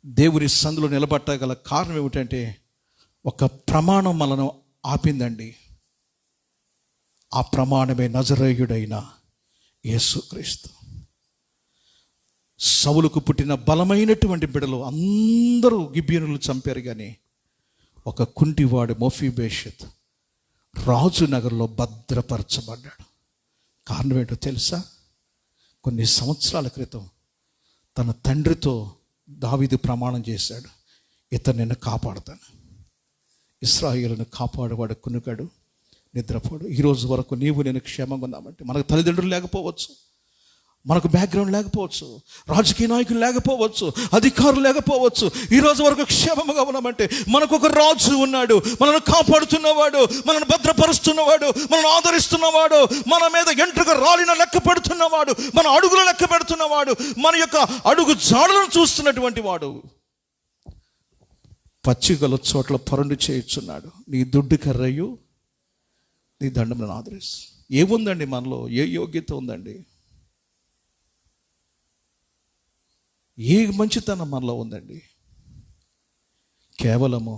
దేవుని సందులో నిలబట్టగల కారణం ఏమిటంటే, ఒక ప్రమాణం మనను ఆపిందండి. ఆ ప్రమాణమే నజరేయుడైన యేసుక్రీస్తు. సౌలుకు పుట్టిన బలమైనటువంటి బిడ్డలు అందరూ గిబియోనులు చంపారు, కానీ ఒక కుంటివాడు మెఫీబోషెత్ రాజు నగర్లో భద్రపరచబడ్డాడు. కారణం ఏంటో తెలుసా? కొన్ని సంవత్సరాల క్రితం తన తండ్రితో దావీదు ప్రమాణం చేశాడు, ఇతను నిన్ను కాపాడుతాను. ఇశ్రాయేలును కాపాడువాడు కునుకాడు, నిద్రపోడు. ఈరోజు వరకు నీవు నేను క్షేమంగా ఉన్నామంటే మనకు తల్లిదండ్రులు లేకపోవచ్చు, మనకు బ్యాక్గ్రౌండ్ లేకపోవచ్చు, రాజకీయ నాయకులు లేకపోవచ్చు, అధికారులు లేకపోవచ్చు. ఈరోజు వరకు క్షేమంగా ఉన్నామంటే మనకు ఒక రాజు ఉన్నాడు, మనల్ని కాపాడుతున్నవాడు, మనల్ని భద్రపరుస్తున్నవాడు, మనల్ని ఆదరిస్తున్నవాడు, మన మీద ఎంట్రుక రాలిన లెక్క పెడుతున్నవాడు, మన అడుగుల లెక్క పెడుతున్నవాడు, మన యొక్క అడుగు జాడలను చూస్తున్నటువంటి వాడు. పచ్చిగల చోట్ల పరుండు చేయుచున్నాడు. నీ దుడ్డు కర్రయ్యు నీ దండములను ఆదరిస్తు. ఏముందండి మనలో? ఏ యోగ్యత ఉందండి? ఏ మంచితనం మనలో ఉందండి? కేవలము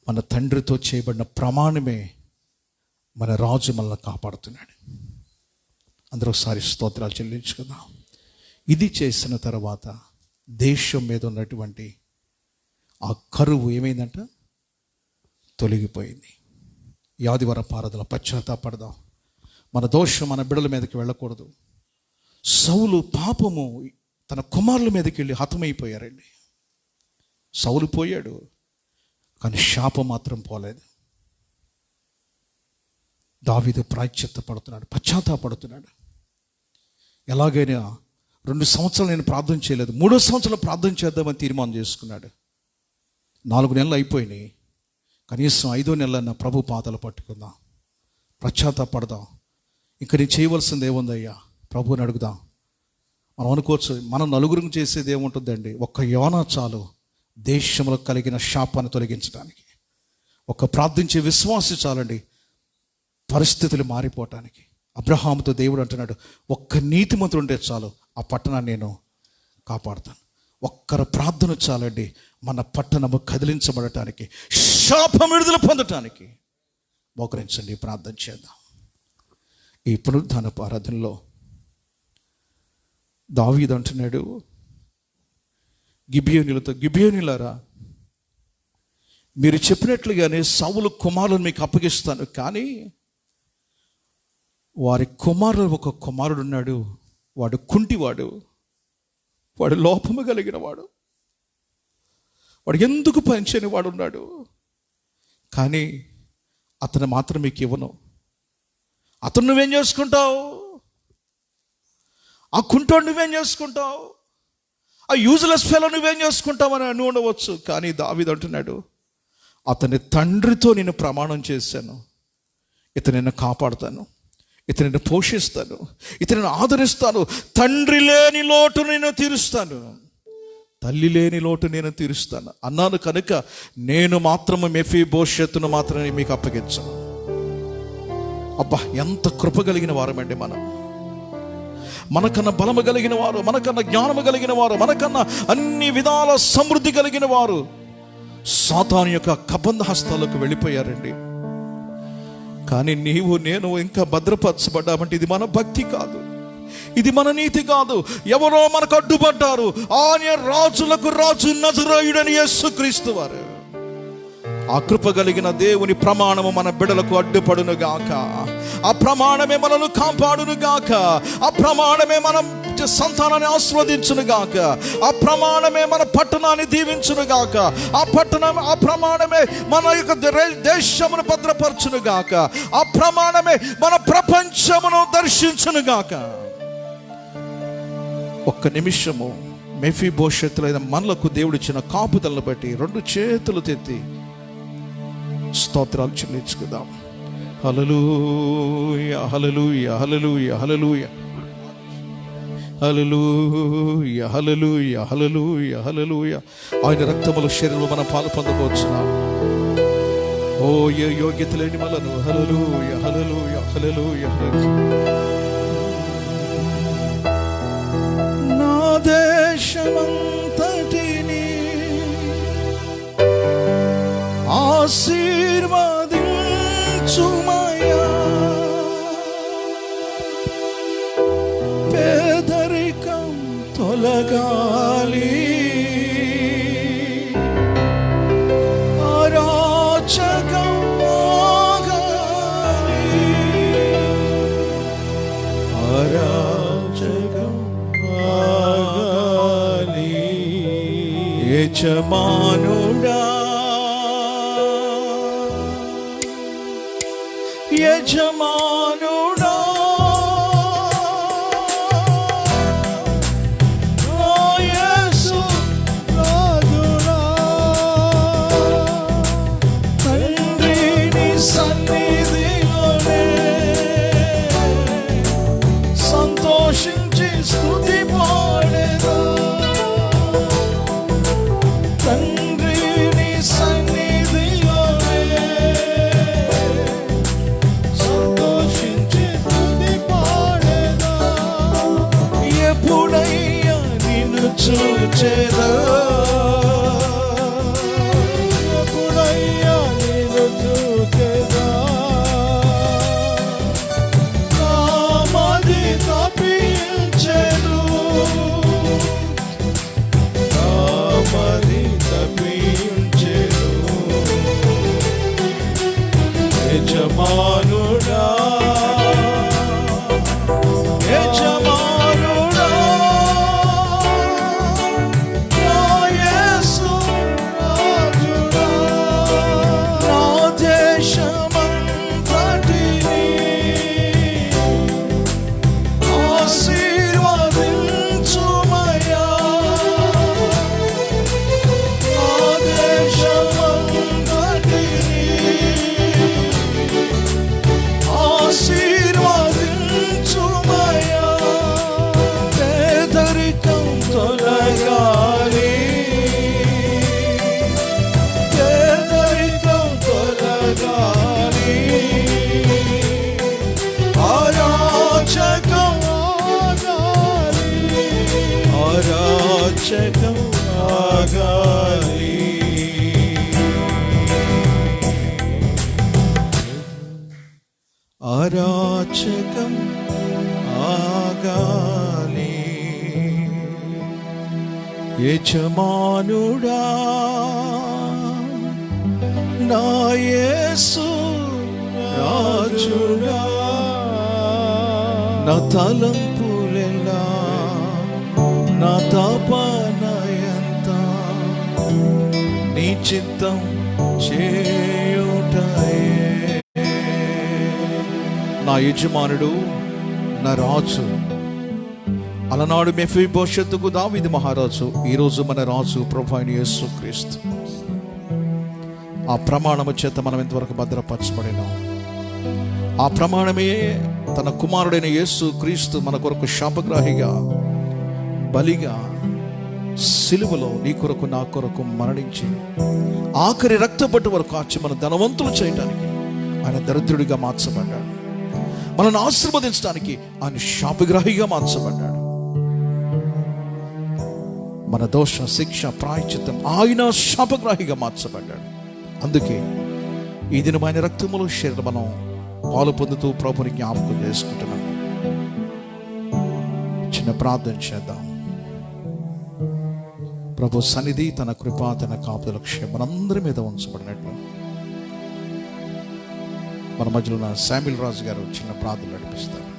మన తండ్రితో చేయబడిన ప్రమాణమే మన రాజు మనల్ని కాపాడుతున్నాడు. అందరూ ఒకసారి స్తోత్రాలు చెల్లించుకుందాం. ఇది చేసిన తర్వాత దేశం మీద ఉన్నటువంటి ఆ కరువు ఏమైందంట? తొలగిపోయింది. ఈ ఆదివారం ఆరాధనలో పశ్చాత్తాపడదాం. మన దోషం మన బిడ్డల మీదకి వెళ్ళకూడదు. సౌలు పాపము తన కుమారుల మీదకి వెళ్ళి హతమైపోయారండి. సౌలు పోయాడు, కానీ శాపం మాత్రం పోలేదు. దావీదు ప్రాయశ్చిత్తపడుతున్నాడు, పశ్చాత్తాపడుతున్నాడు. ఎలాగైనా 2 సంవత్సరాలు నేను ప్రార్థన చేయలేదు, 3వ సంవత్సరంలో ప్రార్థన చేద్దామని తీర్మానం చేసుకున్నాడు. 4 నెలలు అయిపోయినాయి, కనీసం 5వ నెలలన్నా ప్రభు పాదాలు పట్టుకుందాం, పశ్చాత్తాపడదాం. ఇంకా నేను చేయవలసింది ఏముందయ్యా? ప్రభువుని అడుగుదాం. మనం అనుకోవచ్చు, మనం నలుగురికి చేసేది ఏముంటుందండి? ఒక్క యోనా చాలు దేశంలో కలిగిన శాపాన్ని తొలగించడానికి. ఒక ప్రార్థించే విశ్వాసి చాలండి పరిస్థితులు మారిపోవటానికి. అబ్రహాముతో దేవుడు అంటున్నాడు, ఒక్క నీతిమంతుడు ఉంటే చాలు, ఆ పట్టణాన్ని నేను కాపాడుతాను. ఒక్కరు ప్రార్థన చాలండి మన పట్టణము కదిలించబడటానికి, శాపం విడుదల పొందటానికి. మోకరించండి, ప్రార్థన చేద్దాం. ఈ పునరుద్ధానపు ఆరాధనలో దావీదు అంటున్నాడు గిబియోనీలతో, గిబియోనీలారా, మీరు చెప్పినట్లుగానే సౌలు కుమారులను మీకు అప్పగిస్తాను, కానీ వారి కుమారుడు ఒక కుమారుడు ఉన్నాడు, వాడు కుంటివాడు, వాడు లోపము కలిగిన వాడు, వాడు ఎందుకు పనిచేయని వాడు ఉన్నాడు, కానీ అతను మాత్రం మీకు ఇవ్వను. అతను నువ్వేం చేసుకుంటావు? ఆ కుంటోడు నువ్వేం చేసుకుంటావు? ఆ యూజ్లెస్ ఫెలో నువ్వేం చేసుకుంటావు అని అని ఉండవచ్చు. కానీ దావీదు అంటున్నాడు, అతని తండ్రితో నేను ప్రమాణం చేశాను, ఇతను నిన్ను కాపాడుతాను, ఇతనిని పోషిస్తాను, ఇతనిని ఆదరిస్తాను. తండ్రి లేని లోటు నేను తీరుస్తాను, తల్లి లేని లోటు నేను తీరుస్తాను అన్నాను. కనుక నేను మాత్రము మెఫీబోషెతును మాత్రమే మీకు అప్పగించను. అబ్బా, ఎంత కృప కలిగిన వారమండి మనం. మనకన్నా బలము కలిగిన వారు, మనకన్నా జ్ఞానము కలిగిన వారు, మనకన్నా అన్ని విధాల సమృద్ధి కలిగిన వారు సాతాను యొక్క కబంధ హస్తాలకు వెళ్ళిపోయారండి. కానీ నీవు నేను ఇంకా భద్రపరచబడ్డామంటే ఇది మన భక్తి కాదు, ఇది మన నీతి కాదు. ఎవరో మనకు అడ్డుపడ్డారు. ఆయన రాజులకు రాజు నజరేయుడైన యేసుక్రీస్తు వారు. ఆ కృప కలిగిన దేవుని ప్రమాణము మన బిడ్డలకు అడ్డుపడును గాక. ఆ ప్రమాణమే మనల్ని కాపాడును గాక. ఆ ప్రమాణమే మనం సంతానాన్ని ఆస్వాదించును గాక. ఆ ప్రమాణమే మన పట్టణాన్ని దీవించును గాక. ఆ ప్రమాణమే మన యొక్క దేశమును భద్రపరచును గాక. ఆ ప్రమాణమే మన ప్రపంచమును దర్శించును గాక. ఒక్క నిమిషము మెఫీబోషెతులైన మనలకు దేవుడిచ్చిన కాపుదలను బట్టి 2 చేతులు తెత్తి స్తోత్రాలు చెల్లించుకుందాం. Hallelujah, hallelujah, hallelujah, hallelujah, hallelujah, hallelujah, hallelujah, హల్లెలూయా. ఆయన రక్తముల శరీరంలో మనం పాలు పొందబోతున్నాం. ఓ ఏ యోగ్యత లేని మనను. హల్లెలూయా, హల్లెలూయా, హల్లెలూయా. నా దేశమంతటిని ఆశీర్వాద యజమానుడా యజమానుడా నా యేసు రాజుడా తండ్రి నీ సన్నిధిలోనే సంతోషించి స్తుతి పాడెదా తండ్రి నీ సన్నిధిలోనే సంతోషించి స్తుతి పాడెదా ఎప్పుడయ్యా నిన్ను చూచెదా ఎప్పుడయ్యా నిన్ను చూచెదా నా మది తప్పించెను నా మది తప్పించెను యజమానుడా యజమానుడా నా యేసు రాజుడా నా దేశమంతటిని ఆశీర్వదించుమయ్యా నా దేశమంతటిని ఆశీర్వదించుమయ్యా పేదరికం తొలగాలి పేదరికం తొలగాలి అరాచకం ఆగాలి అరాచకం ఆగాలి అరాచకం ఆగాలి యజమానుడా నా యేసు రాజుడా నా తలంపులెల్లా నా తపనయంత నీ చిత్తం చేయుటయే నా యజమానుడు నా రాజు అలనాడు మెఫీబోషెతుకు దావీదు మహారాజు, ఈరోజు మన రాజు ప్రభువైన యేసుక్రీస్తు. ఆ ప్రమాణము చేత మనం ఇంతవరకు భద్రపరచబడినాం. ఆ ప్రమాణమే తన కుమారుడైన యేసుక్రీస్తు మన కొరకు శాపగ్రాహిగా బలిగా సిలువలో నీ కొరకు నా కొరకు మరణించి ఆఖరి రక్తపట్టు వరకు ఆచి మన ధనవంతులు చేయటానికి ఆయన దరిద్రుడిగా మార్చబడ్డాడు. మనల్ని ఆశీర్వదించడానికి ఆయన శాపగ్రాహిగా మార్చబడ్డాడు. మన దోష శిక్ష ప్రాయశ్చిత్తం ఆయన శాపగ్రాహిగా మార్చబడ్డాడు. అందుకే ఈ దినం ఆయన రక్తములో శరీరం మనం పాలు పొందుతూ ప్రభుని జ్ఞాపకం చేసుకుంటున్నాం. చిన్న ప్రార్థన చేద్దాం. ప్రభు సన్నిధి తన కృప తన కాపుదల మనందరి మీద ఉంచబడినట్లు మన మధ్యలో ఉన్న శామ్యుల్ రాజు గారు చిన్న ప్రార్థన నడిపిస్తారు.